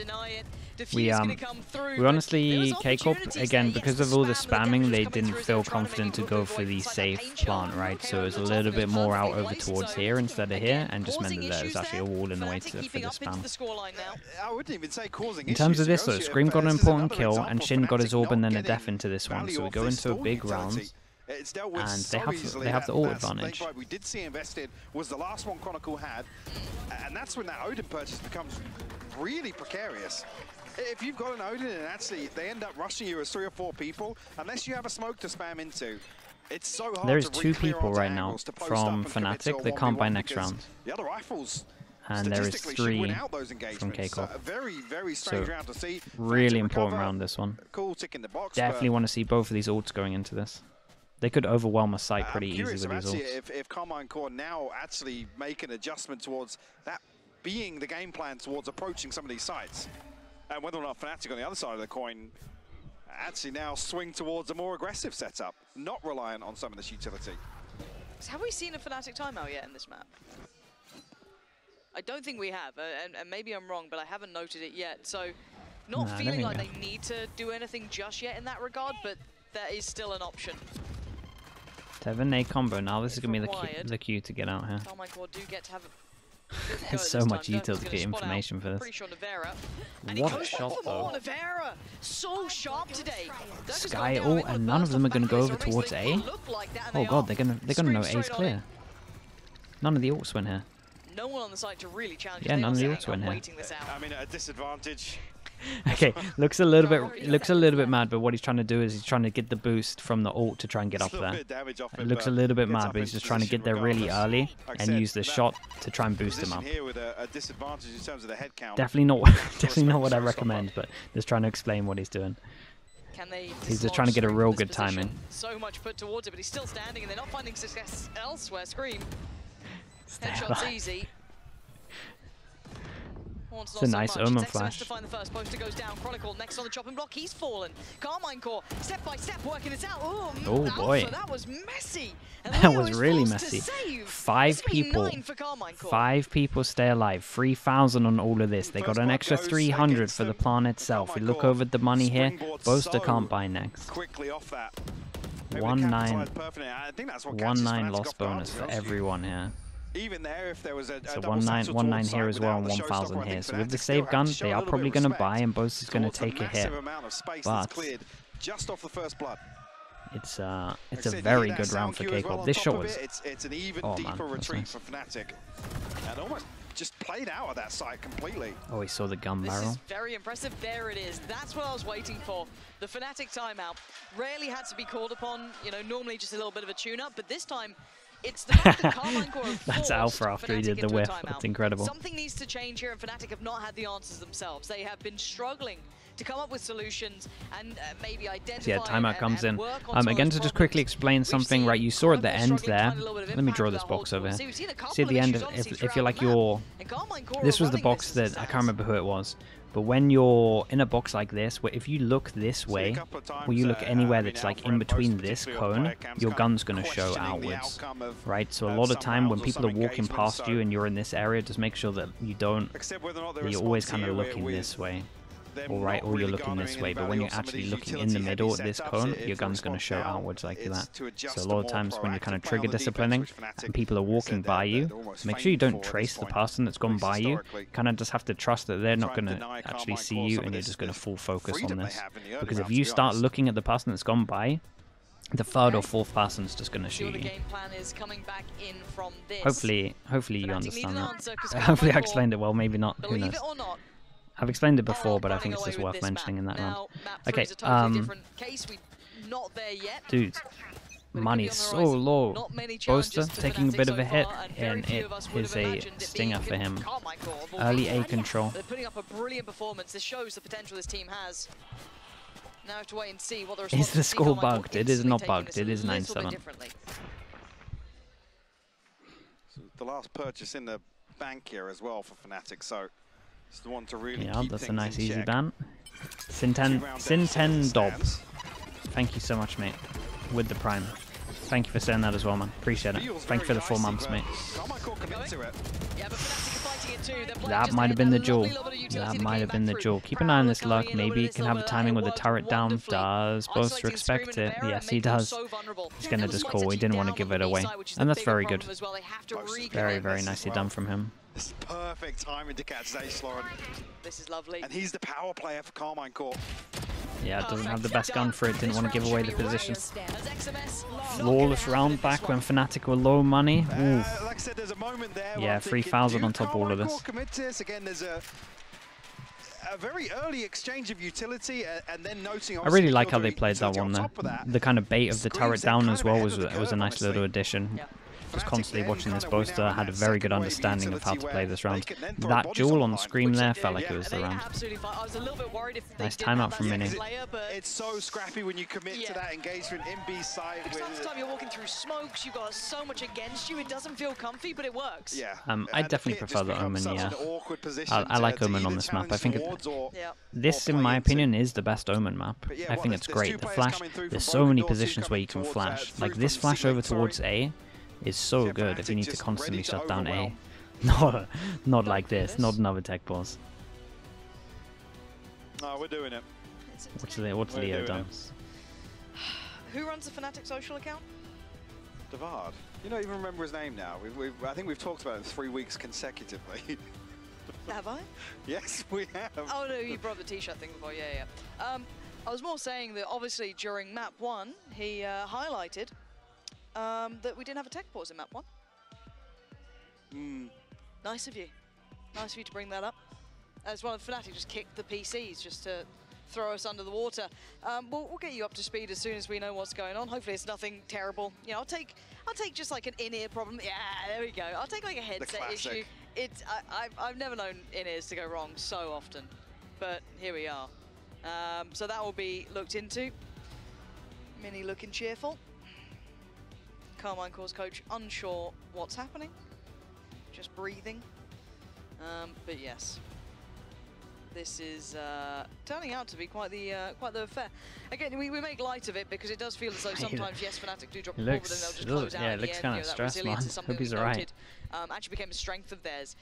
We honestly, KCorp, again, because of all the spamming, they didn't feel confident to go for the safe plant, right? So it was a little bit more out over towards here instead of here, and just meant that there was actually a wall in the way for the spam. I wouldn't even say causing in terms of this though, Scream got an important kill, and Shin got his orb and then a death into this one, so we go into a big round. It's dealt with and so they have the ult advantage. We did see invested was the last one Chronicle had, and that's when that Odin purchase becomes really precarious. If you've got an Odin and actually they end up rushing you as 3 or 4 people, unless you have a smoke to spam into, it's so hard. There's 2 people right now from Fnatic that can't buy next round. The other rifles, and there is 3 from KCorp. Very strange round to see. Really important round, this one. Cool tick in the box. Definitely want to see both of these ults going into this. They could overwhelm a site pretty easy with these ults. If KCorp now actually make an adjustment towards that being the game plan towards approaching some of these sites, and whether or not Fnatic on the other side of the coin actually now swing towards a more aggressive setup, not reliant on some of this utility. Have we seen a Fnatic timeout yet in this map? I don't think we have, and maybe I'm wrong, but I haven't noted it yet. So, not feeling like they need to do anything just yet in that regard, but that is still an option. 7-8 combo now. This is going to be the cue to get out here. KCorp do get to have There's so much detail to get information for this. Sure what a shot though. Navera, so sharp today. Sky ult, and none of them are going to go over towards A. Oh god, they're gonna know A's clear. None of the ults win here. No one on the side to really challenge. Yeah, none of the ults win here. I mean, at a disadvantage. Okay, looks a little bit mad, but what he's trying to do is he's trying to get the boost from the ult to try and get up there. It looks a little bit mad, but he's just trying to get there really early and use the shot to try and boost him up. Definitely not what I recommend, but just trying to explain what he's doing. He's just trying to get a real good timing. So much put towards it, but he's still standing, and they're not finding success elsewhere. Scream. Headshot's easy. It's a nice Omen flash. To find the first poster goes down. Chronicle next on the chopping block. He's fallen. KCorp step by step working it out. Oh boy, that was messy. That was really messy. 5 people. 5 people stay alive. 3,000 on all of this. They got an extra 300 for the plan itself. We look over the money here. Boaster can't buy next. 1-9 loss bonus for everyone here. Even there, if there was a so 1-9 here as well, and 1,000 here. So with the save gun, they are probably going to buy, and Boast is going to take a hit. But just off the first blood. It's a very good round for KCorp. This shot was it's an even deeper retreat for Fnatic, and almost just played out of that site completely. Oh, he saw the gun barrel. This is very impressive. There it is. That's what I was waiting for. The Fnatic timeout rarely had to be called upon. You know, normally just a little bit of a tune-up, but this time It's the fact that KCorp have That's Alpha forced after he did Fnatic the into a whiff. timeout. That's incredible. Something needs to change here, and Fnatic have not had the answers themselves. They have been struggling to come up with solutions and maybe identify. So yeah, timeout comes in. Work on Again, to just quickly explain something, right? You saw at the end there. Let me draw this box over here. See at the end, if you're like this was the box that I can't remember who it was. But when you're in a box like this, where if you look this way, or you look anywhere that's like in between this cone, your gun's going to show outwards, right? So a lot of time when people are walking past you and you're in this area, just make sure that you don't, that you're always kind of looking this way. All right, or you're looking this way, but when you're actually looking in the middle at this cone, your gun's going to show outwards like that. So a lot of times when you're kind of trigger disciplining and people are walking by you, make sure you don't trace the person that's gone by you. Kind of just have to trust that they're not going to actually see you and you're just going to full focus on this. Because if you start looking at the person that's gone by, the third or fourth person's just going to shoot you. Hopefully you understand that. Hopefully I explained it well, maybe not, who knows. I've explained it before, but I think it's just worth mentioning in that round. Okay, dude, money's so low. Boaster taking a bit of a hit, and it is a stinger for him. Early A control. They're putting up a brilliant performance. This shows the potential this team has. Now I have to wait and see what the response is. The score bugged? It is not bugged. It is 9-7. The last purchase in the bank here as well for Fnatic, so it's the one to really yeah, keep that's a things nice in easy check. ban. Sin10 Dob. Thank you so much, mate. With the prime. Thank you for saying that as well, man. Appreciate it. Thank you for the 4 months, mate. That might have been the jewel. That might have been the jewel. Keep an eye on this luck. Maybe he can have a timing with the turret down. Does Boaster expect it? Yes, he does. He's going to just call. He didn't want to give it away. And that's very good. Very, very nicely done from him. This is perfect timing to catch Ace, Lauren. This is lovely. And he's the power player for KCorp. Yeah, it doesn't have the best gun for it. Didn't want to give away the position. Flawless round back when Fnatic were low money. Like I said, there's a moment there. Yeah, 3,000 on top of all of this. Commit to this? Again, there's a very early exchange of utility, and then noting. I really like how they played that one there. The kind of bait of the turret down as well was a nice little addition. Was constantly watching this Boaster, had a very good understanding of how to play this round. That duel on Scream there felt like it was the round. Nice timeout from Mini. It's so scrappy when you commit to that engagement in B side. Because half the time you're walking through smokes, you've got so much against you, it doesn't feel comfy, but it works. Yeah. I definitely prefer the Omen, yeah. I like Omen on this map. I think this, in my opinion, is the best Omen map. I think it's great. The flash, there's so many positions where you can flash. Like this flash over towards A is so good if you need to constantly shut down A. Not like this, not another tech pause. No, we're doing it. What's Leo done? Who runs the Fnatic social account? Devard. You don't even remember his name now. I think we've talked about it 3 weeks consecutively. Have I? Yes, we have. Oh no, you brought the t-shirt thing before, yeah. I was more saying that obviously during map 1, he highlighted that we didn't have a tech pause in map 1. Nice of you. Nice of you to bring that up. As well, Fnatic just kicked the PCs just to throw us under the water. We'll get you up to speed as soon as we know what's going on. Hopefully it's nothing terrible. You know, I'll take just like an in-ear problem. Yeah, there we go. I'll take like a headset issue. I've never known in-ears to go wrong so often, but here we are. So that will be looked into. Mini looking cheerful. KCorp's coach unsure what's happening, just breathing. But yes, this is turning out to be quite the affair. Again, we make light of it because it does feel as though sometimes yes, Fnatic do drop the ball, but then they'll just close out. Yeah, it looks kind of stressed, man. Hope he's alright. Actually became a strength of theirs.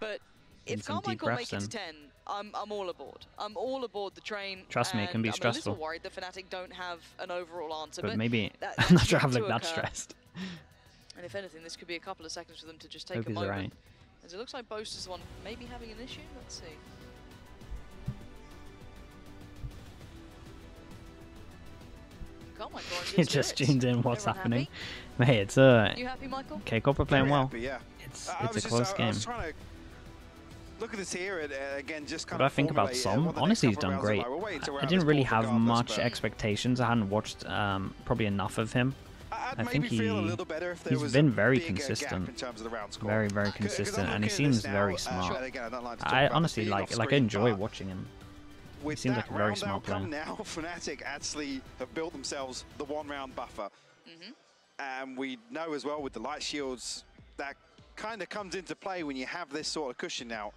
But if KCorp make it to 10, I'm all aboard. I'm all aboard the train. Trust me, it can be stressful. I'm a little worried that Fnatic don't have an overall answer. But maybe I'm not traveling that stressed. And if anything, this could be a couple of seconds for them to just take a moment. Right. As it looks like Boaster's the one maybe having an issue. Let's see. You just tuned in. What's happening? Mate, it's you happy, Michael? KCorp are playing well. Happy, yeah. It's a close game. I was trying to look at this here again, just kind of. What do I think about Som? Honestly, he's done great. I didn't really have much expectations. I hadn't watched probably enough of him. I think he's been very consistent, very, very consistent, and he seems very smart. I honestly I enjoy watching him. He seems like a very smart player. Now Fnatic actually have built themselves the 1-round buffer. And we know as well with the light shields, that kind of comes into play when you have this sort of cushion now.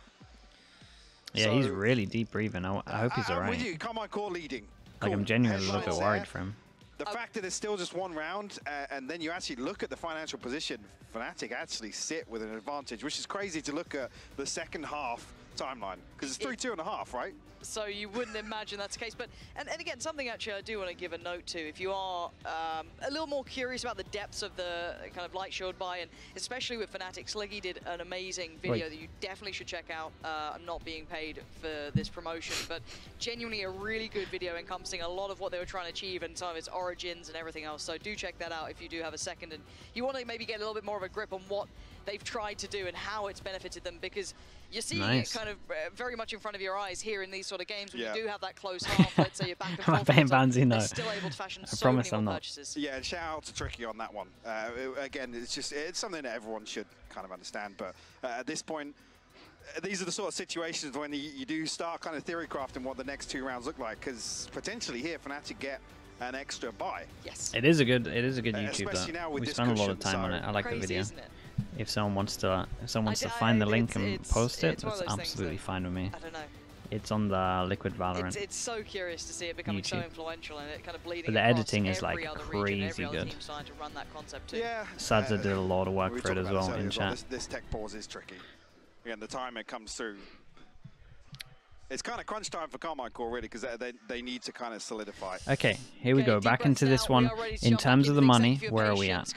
Yeah, so, he's really deep breathing. I hope he's alright. With you. KCorp leading. Like, I'm genuinely a little bit worried for him. The fact that it's still just 1 round, and then you actually look at the financial position, Fnatic actually sit with an advantage, which is crazy to look at the second half timeline, because it's 3-2.5, right? So you wouldn't imagine that's the case. But and again, something actually I do want to give a note to. If you are a little more curious about the depths of the kind of light shield buy, and especially with Fnatic, Sliggy did an amazing video that you definitely should check out. I'm not being paid for this promotion, but genuinely a really good video encompassing a lot of what they were trying to achieve and some of its origins and everything else. So do check that out if you do have a second and you want to maybe get a little bit more of a grip on what they've tried to do and how it's benefited them, because you're seeing it kind of very much in front of your eyes here in these sort of games when you do have that close half. Let's say you're back and forth. They're still able to fashion so many more purchases. Yeah, and shout out to Tricky on that one. Again, it's something that everyone should kind of understand. But at this point, these are the sort of situations when you do start kind of theory crafting what the next 2 rounds look like, because potentially here Fnatic get an extra buy. Yes. It is a good YouTube though. We spent a lot of time on it. I like the video. If someone wants to find the link and post it, that's absolutely fine with me. I don't know. It's on the Liquid Valorant. It's so curious to see it becoming so influential and it kind of bleeding. But the editing is like crazy good. Yeah. Sadza did a lot of work for it as well in chat. This tech pause is tricky. Again, the time it comes through. It's kind of crunch time for KCorp really, because they need to kind of solidify. Okay, here we go. Back into this one. In terms of the money, where are we at?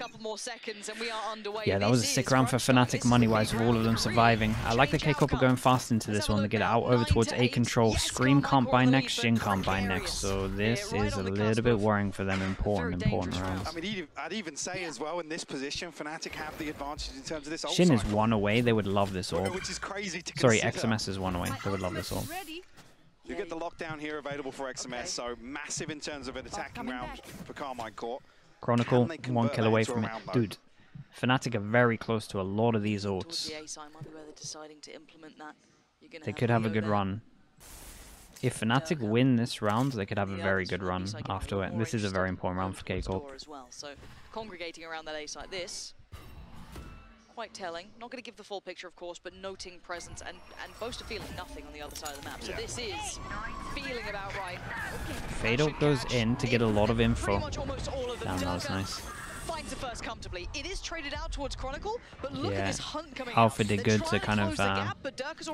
Yeah, that was a sick round for Fnatic money-wise with all of them surviving. I like the KCorp are going fast into this one. They get out over towards A control. Scream can't buy next, Jhin can't buy next. So this is a little bit worrying for them. Important rounds. I mean, I'd even say as well in this position, Fnatic have the advantage in terms of this. Jhin is 1 away. They would love this orb. Which is crazy to Sorry, consider. XMS is 1 away. They would love this orb. You get the lockdown here available for XMS, so massive in terms of an attacking round for KCorp. Chronicle, 1 kill away from it. Dude, Fnatic are very close to a lot of these ults. They could have a good run. If Fnatic win this round, they could have a very good run after it. This is a very important round for KCorp. So congregating around that ace like this, quite telling. Not going to give the full picture, of course, but noting presence and Boaster feeling nothing on the other side of the map. So this is feeling about right. Fatal goes in to get a lot of info. Damn, that was nice. Finds the first comfortably. It is traded out towards Chronicle, but look at this hunt coming Alpha did good to kind of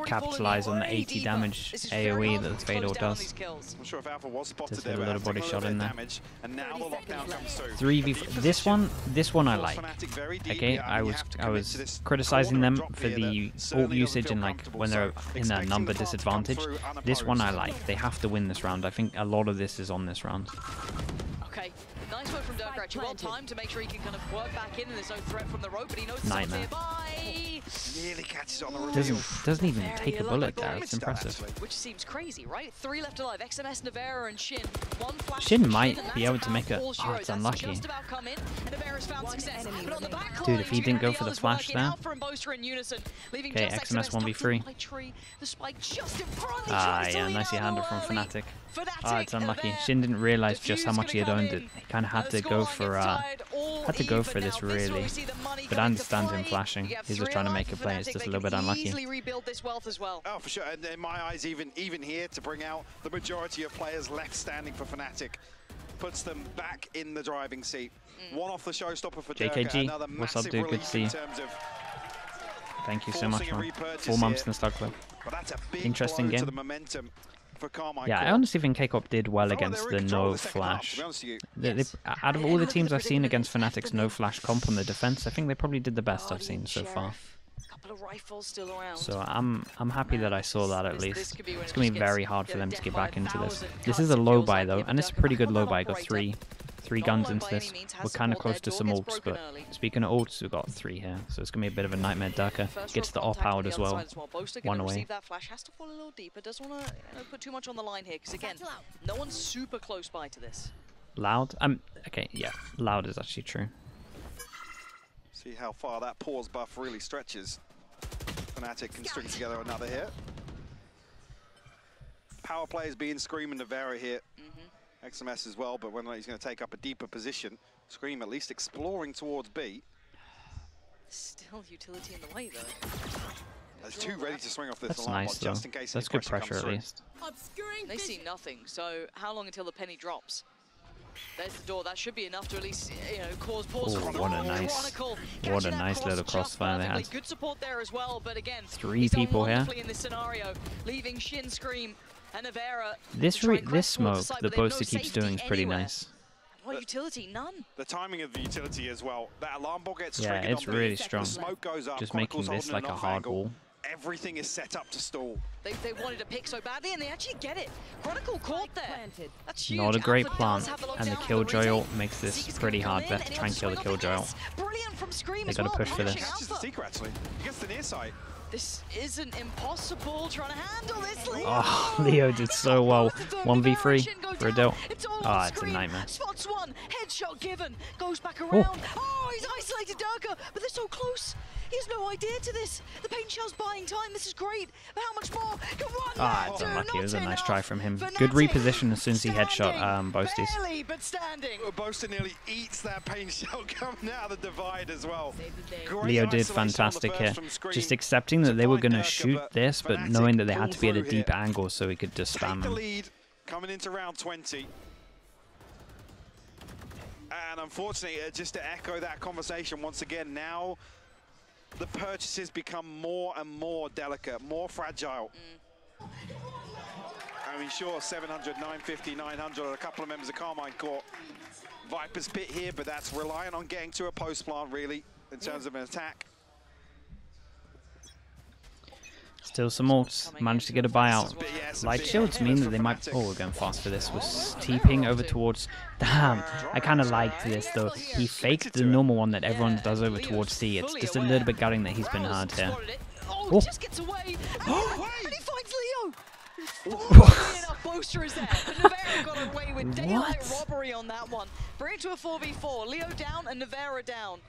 capitalize on the 80 damage AoE that Fatal does. I'm sure if Alpha was spotted just hit a little body shot in there. And now the lockdown comes through. 3v4. This one I like. Okay, I was criticizing them for the ult usage and like when they're in a number disadvantage. This one I like. They have to win this round. I think a lot of this is on this round. Okay. Nice work from Durka, actually well timed to make sure he can kind of work back in and there's no threat from the rope, but he knows it's nearby. Nearly catches on the roof. Doesn't even take a bullet there, it's impressive. Which seems crazy, right? 3 left alive, XMS, Navera and Shin. Shin might be able to make it. Oh, it's unlucky. Dude, if he didn't go for the flash there. Okay, XMS 1v3. Ah, yeah, nicely handled from Fnatic. Ah, it's unlucky. Shin didn't realize just how much he had owned it. He kind of had to go for this really. But I understand him flashing. He's just trying to make a play. It's just a little bit unlucky. Oh, for sure. And in my eyes, even here to bring out the majority of players left standing for Fnatic puts them back in the driving seat. One off the showstopper for JKG. What's up, dude? Good to see you. Thank you so much, man. 4 months in the Star Club. Interesting game. Yeah, I honestly think KCorp did well against the no flash. Out of all the teams I've seen against Fnatic's no flash comp on the defense, I think they probably did the best I've seen so far. So I'm happy that I saw that at least. It's going to be very hard for them to get back into this. This is a low buy though, and it's a pretty good low buy. Got three guns into this. We're kind of close to some ults, but speaking of ults, we've got 3 here. So it's going to be a bit of a nightmare. Durka gets the op out as well. 1 away. That flash has to fall a little deeper. Doesn't want to put too much on the line here, because again, no one's super close by to this. Loud? Okay, yeah, Loud is actually true. See how far that pause buff really stretches. Fnatic can string together another hit. Power play is being Scream and Navera here. XMS as well, but when he's going to take up a deeper position. Scream at least exploring towards B. Still utility in the way though. There's two ready to swing off this That's alarm nice, bot just in though. case That's any good pressure comes at through. least. They see nothing, so how long until the penny drops? There's the door. That should be enough to at least, you know, cause pause. Ooh, what a nice little crossfire they had. Good support there as well, but again, 3 people here. in this scenario, leaving Shin, Scream, and Navera. This smoke that Boaster keeps doing is pretty nice. What utility? None. The timing of the utility as well. That alarm ball gets Yeah, triggered it's on really the strong. smoke goes up. Just Chronicle's making this holding like an a off hard angle. wall. Everything is set up to stall. They wanted to pick so badly, and they actually get it. Chronicle caught there. That's huge. Not a great Alpha plant, does have the and the lockdown. Killjoy retake. ult makes this Seeker's pretty gonna hard. come They in, have to and try and he'll kill the swing on Killjoy this. ult. Brilliant from Scream They as gotta well, push for this. punishing Catches the Alpha. Seeker actually. He gets the near side. This isn't impossible. Trying to handle this, Leo. Oh, Leo did so well. 1v3 for a deal. Ah, it's a nightmare. Spots one, headshot given, goes back around. Oh, he's isolated Durka, but they're so close. He has no idea to this. The paint shell's buying time. This is great. But how much more? Come on, Ah, it's unlucky. It was a nice try from him. Good reposition as soon as he headshot Boasties. Barely, but standing. Boaster nearly eats that paint shell coming out of the divide as well. Great Leo did isolation on the fantastic first here. from Scream Just accepting that they were going to Durka, shoot but this, but Fnatic knowing that they had pulled to be at a through deep here. angle so he could just Take spam the them. lead coming into round 20. And unfortunately, just to echo that conversation once again, now the purchases become more and more delicate, more fragile. I mean, sure, 700, 950, 900 are a couple of members of KCorp. Viper's Pit here, but that's reliant on getting to a post plant, really, in terms of an attack. Still some ults. Managed to get a buyout. But yeah, some Light big shields mean hits that for they might... Fnatic. Oh, we're going fast for this. Was TPing over towards... Damn, I kind of liked this, though. He faked the normal one that everyone does over towards C. It's just a little bit gutting that he's been hard here. Oh, Oh. he just gets away. And he finds Leo. Fortunately enough, Boaster is there. But Navera got away with daylight What? robbery on that one. Bring it to a 4v4. Leo down and Navera down.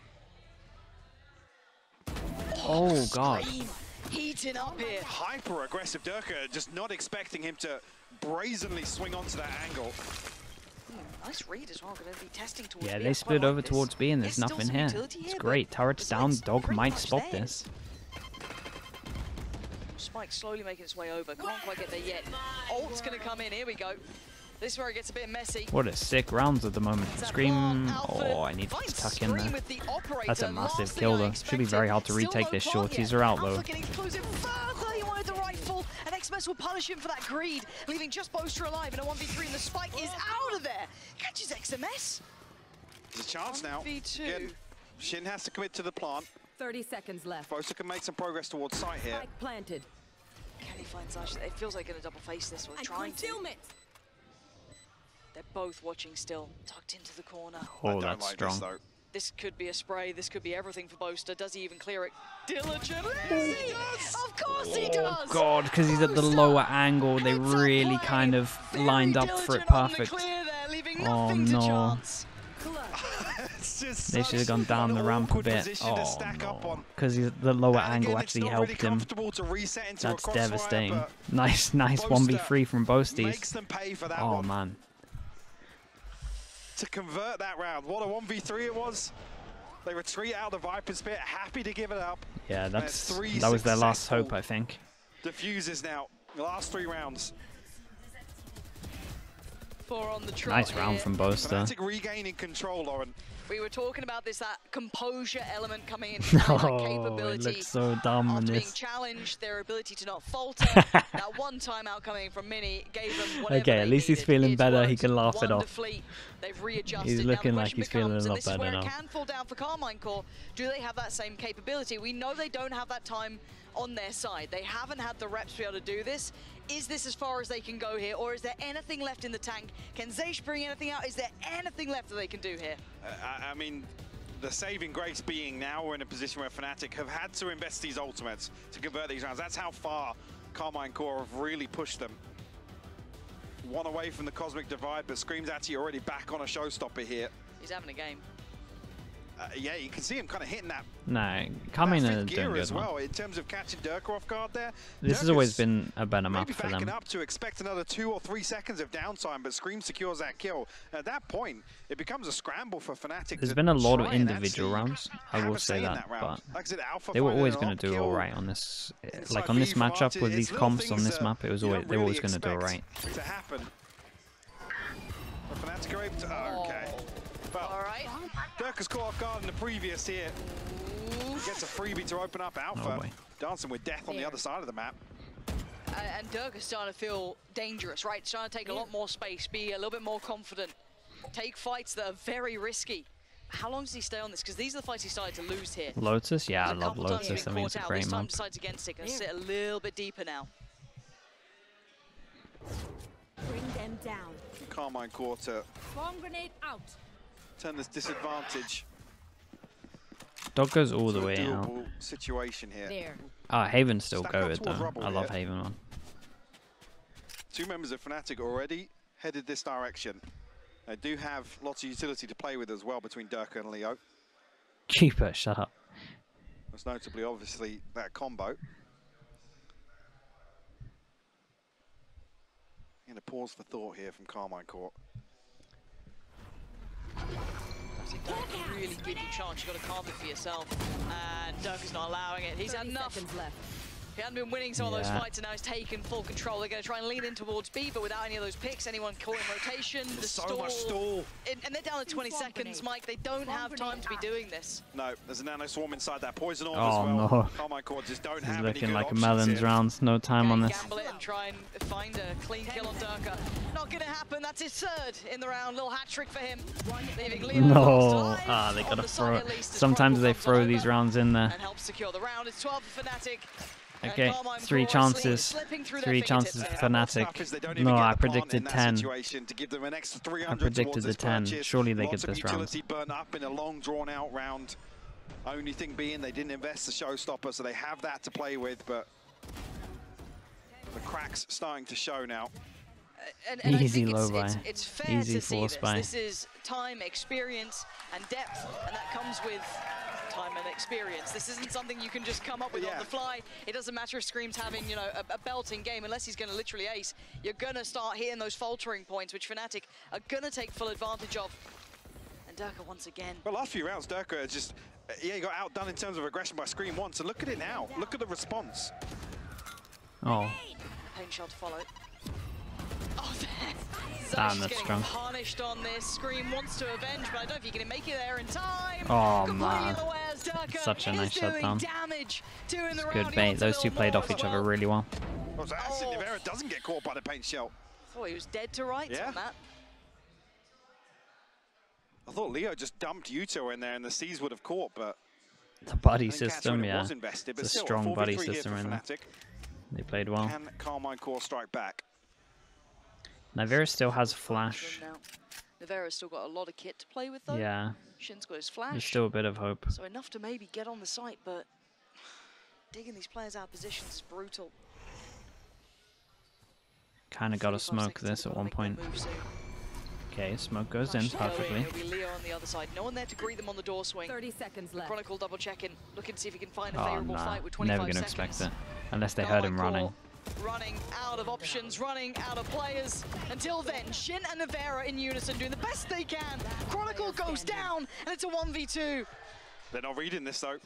Oh, God. Scream heating up here. Hyper-aggressive Durka, just not expecting him to brazenly swing onto that angle. Nice read as well. Going to be testing towards Yeah, B. they I split quite over like this. towards B, and there's Still nothing some here. utility It's here, great. but Turret's it's down. like Dog pretty might much spot there. this. Spike slowly making its way over. Can't quite get there yet. Ult's going to come in. Here we go. This is where it gets a bit messy. What a sick rounds at the moment. Scream. Oh, I need to Finds tuck in Scream there. with the operator. That's a massive Last thing kill, I though. Should be very hard to expected. retake Still this. no plant Shorties yet. are out, Alpha though. getting closer further. He wanted the rifle, and XMS will punish him for that greed, leaving just Boaster alive in a 1v3, and the spike is out of there. Catches XMS. There's a chance now. 1v2. Again, Shin has to commit to the plant. 30 seconds left. Boaster can make some progress towards site here. Spike planted. Can he find Sash? It feels like going to double face this, or And trying to. concealment. They're both watching still, tucked into the corner. Oh, I don't that's like strong. This, though. This could be a spray. This could be everything for Boaster. Does he even clear it? Diligently. Of course he does. Oh, God, because he's at the lower angle. They really kind of lined up for it perfect. Oh, no. It's just They should have gone down the ramp a bit. Oh, no. Because the lower angle actually helped him. That's devastating. Nice 1v3 from Boasties. Makes them pay for that Oh, one. man. To convert that round. What a 1v3 it was. They retreat out of Viper's Pit, happy to give it up. Yeah, that three was their last successful hope, I think. Diffuses now. The last 3 rounds. 4 on the trot Nice round here. from Boaster. Fnatic regaining control, Lauren. We were talking about this, that composure element coming in, that Oh, it capability. looks so dumb in After being this. challenged, their ability to not falter. That one timeout coming from Mini gave them whatever Okay, they at least he's needed. feeling It's better. He worked can laugh it off. wonderfully. They've readjusted. He's Now the looking like question he's feeling a becomes, and lot this is better where now. it can fall down for KCorp. Do they have that same capability? We know they don't have that time on their side. They haven't had the reps to be able to do this. Is this as far as they can go here, or is there anything left in the tank? Can Zeish bring anything out? Is there anything left that they can do here? I mean, the saving grace being now we're in a position where Fnatic have had to invest these ultimates to convert these rounds. That's how far KCorp have really pushed them. 1 away from the Cosmic Divide, but Scream's actually already back on a showstopper here. He's having a game. Yeah, you can see him kind of hitting that. No, coming that and fifth doing gear good, as man. well in terms of catching Durka off guard there. This has always been a better map maybe for backing them. up to expect another 2 or 3 seconds of downtime, but Scream secures that kill. At that point, it becomes a scramble for Fnatic. There's been a lot of individual rounds, I will say that, but like I said, Alpha they were always going to do all right on this. Like on this matchup with these comps on this map, it was always they were always going to do all right. To happen. Fnatic are able to. Okay. But All right. Durka's caught off guard in the previous here. Gets a freebie to open up Alpha. Dancing with death on the other side of the map. And Durka's starting to feel dangerous, right? Starting to take a lot more space, be a little bit more confident, take fights that are very risky. How long does he stay on this? Because these are the fights he started to lose here. Lotus? Yeah, I There's a love couple times Lotus. he's I been mean, it's a caught out. great This time map. decides against it. Gonna sit a little bit deeper now. Bring them down. Carmine Quarter Swarm grenade out. turn this disadvantage. Dog goes all the to a way out. doable situation here. There. Oh, Haven's still Stack up goated towards though. rubble I love here. Haven, man. 2 members of Fnatic already headed this direction. They do have lots of utility to play with as well between Durka and Leo. Keeper, shut up. Most notably, obviously, that combo. I'm going to pause for thought here from Carmine Court. Don't really give you a chance. You've got to calm it for yourself. And Durka's not allowing it. He's had 30 enough. seconds left. He hadn't been winning some of those Yeah. fights, and now he's taken full control. They're going to try and lean in towards B, but without any of those picks, anyone caught in rotation. The There's so much stall. And they're down to 20 seconds, Mike. They don't have time to be doing this. No, there's a nano swarm inside that poison orb Oh, as well. no. Carmine Court just don't He's have any looking good like a options melons here. rounds. No time on Can this. gamble it and try and find a clean kill on Durka. Not going to happen. That's his third in the round. Little hat trick for him. Leaving Leo No. alive. Ah, they On gotta the side throw. at least, as Sometimes Chronicle they comes throw over these rounds in there. and helps secure the round. It's 12 for Fnatic. Okay, Carmine 3 Court chances. slipping through their 3 fingertips chances for there. What's tough is they don't Fnatic. even No, get I the plant predicted in that 10. situation to give them an extra 300 I predicted towards the this 10. purchase. Surely they Lots get this of round. utility burnt up in a long, drawn-out round. Only thing being they didn't invest the showstopper, so they have that to play with, but the cracks starting to show now. And Easy I think low buy. it's fair Easy to see force this. buy. This is time, experience, and depth, and that comes with time and experience. This isn't something you can just come up with on the fly. It doesn't matter if Scream's having, you know, a belting game, unless he's going to literally ace. You're going to start hitting those faltering points, which Fnatic are going to take full advantage of. And Durka once again. Well, last few rounds, Durka just, he got outdone in terms of aggression by Scream once, and look at it now. Look at the response. Oh, Pain shot to follow. Oh, damn, that's getting strong. punished on this. Scream wants to avenge, but I don't know if he can make it there in time. Oh, Completely man. unawares, Durka Such a nice is doing shutdown. damage. Two in the round. good He bait. wants a Those two little played more off as each other well. really well. Well, so Acid Nivera doesn't get caught by the paint shell. Thought he was dead to rights on that. I thought Leo just dumped Yuto in there and the Seas would have caught, but The buddy I think system, Catchment yeah. was invested, but It's a still, strong 4v3 buddy here system for in there. Fnatic. They played well. Can Carmine Core strike back? Nivera still has flash. Nivera's still got a lot of kit to play with, though. Yeah, Shin's got his flash. there's still a bit of hope. So enough to maybe get on the site, but digging these players out of positions is brutal. Kind of got to 45 smoke seconds this till at they've one gotta make point. their move soon. Okay, smoke goes in Flash to go perfectly. It'll be Leo on the other side. No one there to greet them on the door swing. 30 seconds left. Chronicle double checking, looking to see if he can find a Oh, favorable nah. fight with 25 Never going to seconds. expect it. Unless they heard him running. Running out of options, running out of players. Until then, Shin and Nivera in unison doing the best they can. Chronicle goes down, and it's a 1v2. They're not reading this, though.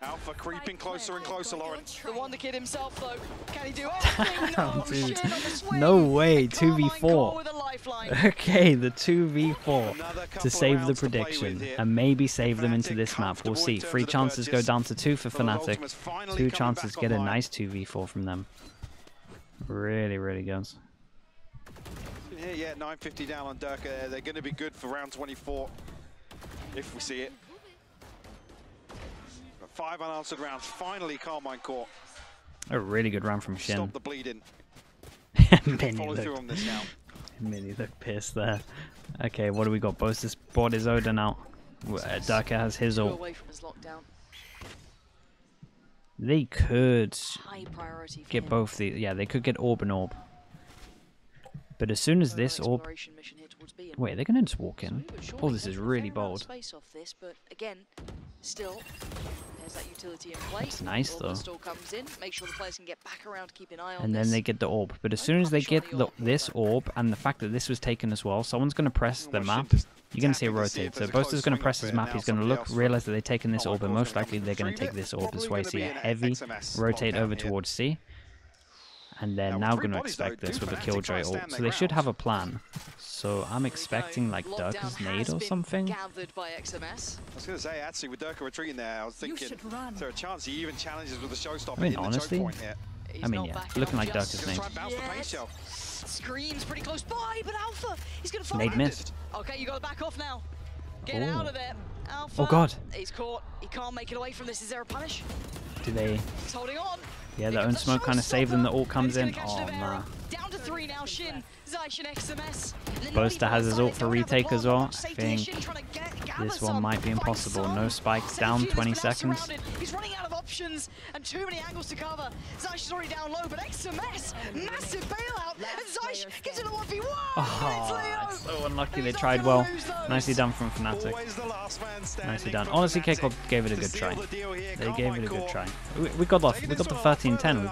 Alpha creeping closer and closer, Lauren. The Wonder Kid himself, though, can he do anything? No, Dude. Shin on the swing. No way, And Carmine 2v4. Core with a lifeline. Okay, the 2v4 Another couple to of save the rounds to play with prediction here. and maybe save them into Fnatic this map. We'll comfortable see. in terms 3 of the chances go purchase. down to 2 for Those Fnatic. Ultimates finally 2 coming chances back get a online. nice 2v4 from them. Really, really good. Yeah, 950 down on Durka. They're going to be good for round 24 if we see it. But 5 unanswered rounds. Finally, Carmine Core. A really good round from Shin. Stop the bleeding. Mini Follow through looked, on this now. Mini looked pissed there. Okay, what do we got? Bosis bought his Odin out. Durka has his Go ult. away from his lockdown. They could High priority for get him. both the... Yeah, they could get Orb and Orb. But as soon as So this that Orb exploration mission here towards B. Wait, they're going to just walk in. But sure, Oh, they this can is get a really fair amount bold. of space off this, but again, still, there's that utility in play. It's nice, though. Still comes in, make sure the players can get back around to keep an eye on And this. then they get the orb. But as soon as they get this orb, and the fact that this was taken as well, someone's going to press the map. You're going to see it rotate. So Boaster's going to press his map. He's going to look, realize that they've taken this orb, and most likely they're going to take this orb. That's why you see a heavy rotate over towards C. And they're now going to expect this with a Killjoy ult. So they should have a plan. So I'm expecting like Durka's nade or something. Gathered by XMS. I was going to say, actually, with Durka retreating there, I was thinking, is there a chance he even challenges with the showstopper I mean, in honestly, the choke point here? I mean, yeah, looking like Durka's nade. Try and bounce the pace shell. Screams pretty close by, but Alpha, he's going to fall. Nade missed. Okay, you got to back off now. Get Oh. out of there. Alpha. Oh, God. He's caught. He can't make it away from this. Is there a punish? Do they? He's holding on. Yeah, their own smoke kind of saved them. The ult comes in. Oh, man. nah. Down to 3 now, Shin. Zeish and XMS. Boaster has his ult for retake as well. I think this one might be impossible. No spikes, down 20 seconds. He's running out of options and too many angles to cover. Zeish is already down low, but XMS, massive bailout, and Zeish gets in a 1v1. Oh, it's so unlucky. They tried well. Nicely done from Fnatic. Nicely done. Honestly, KCorp gave it a good try. They gave it a good try. We got the 13-10.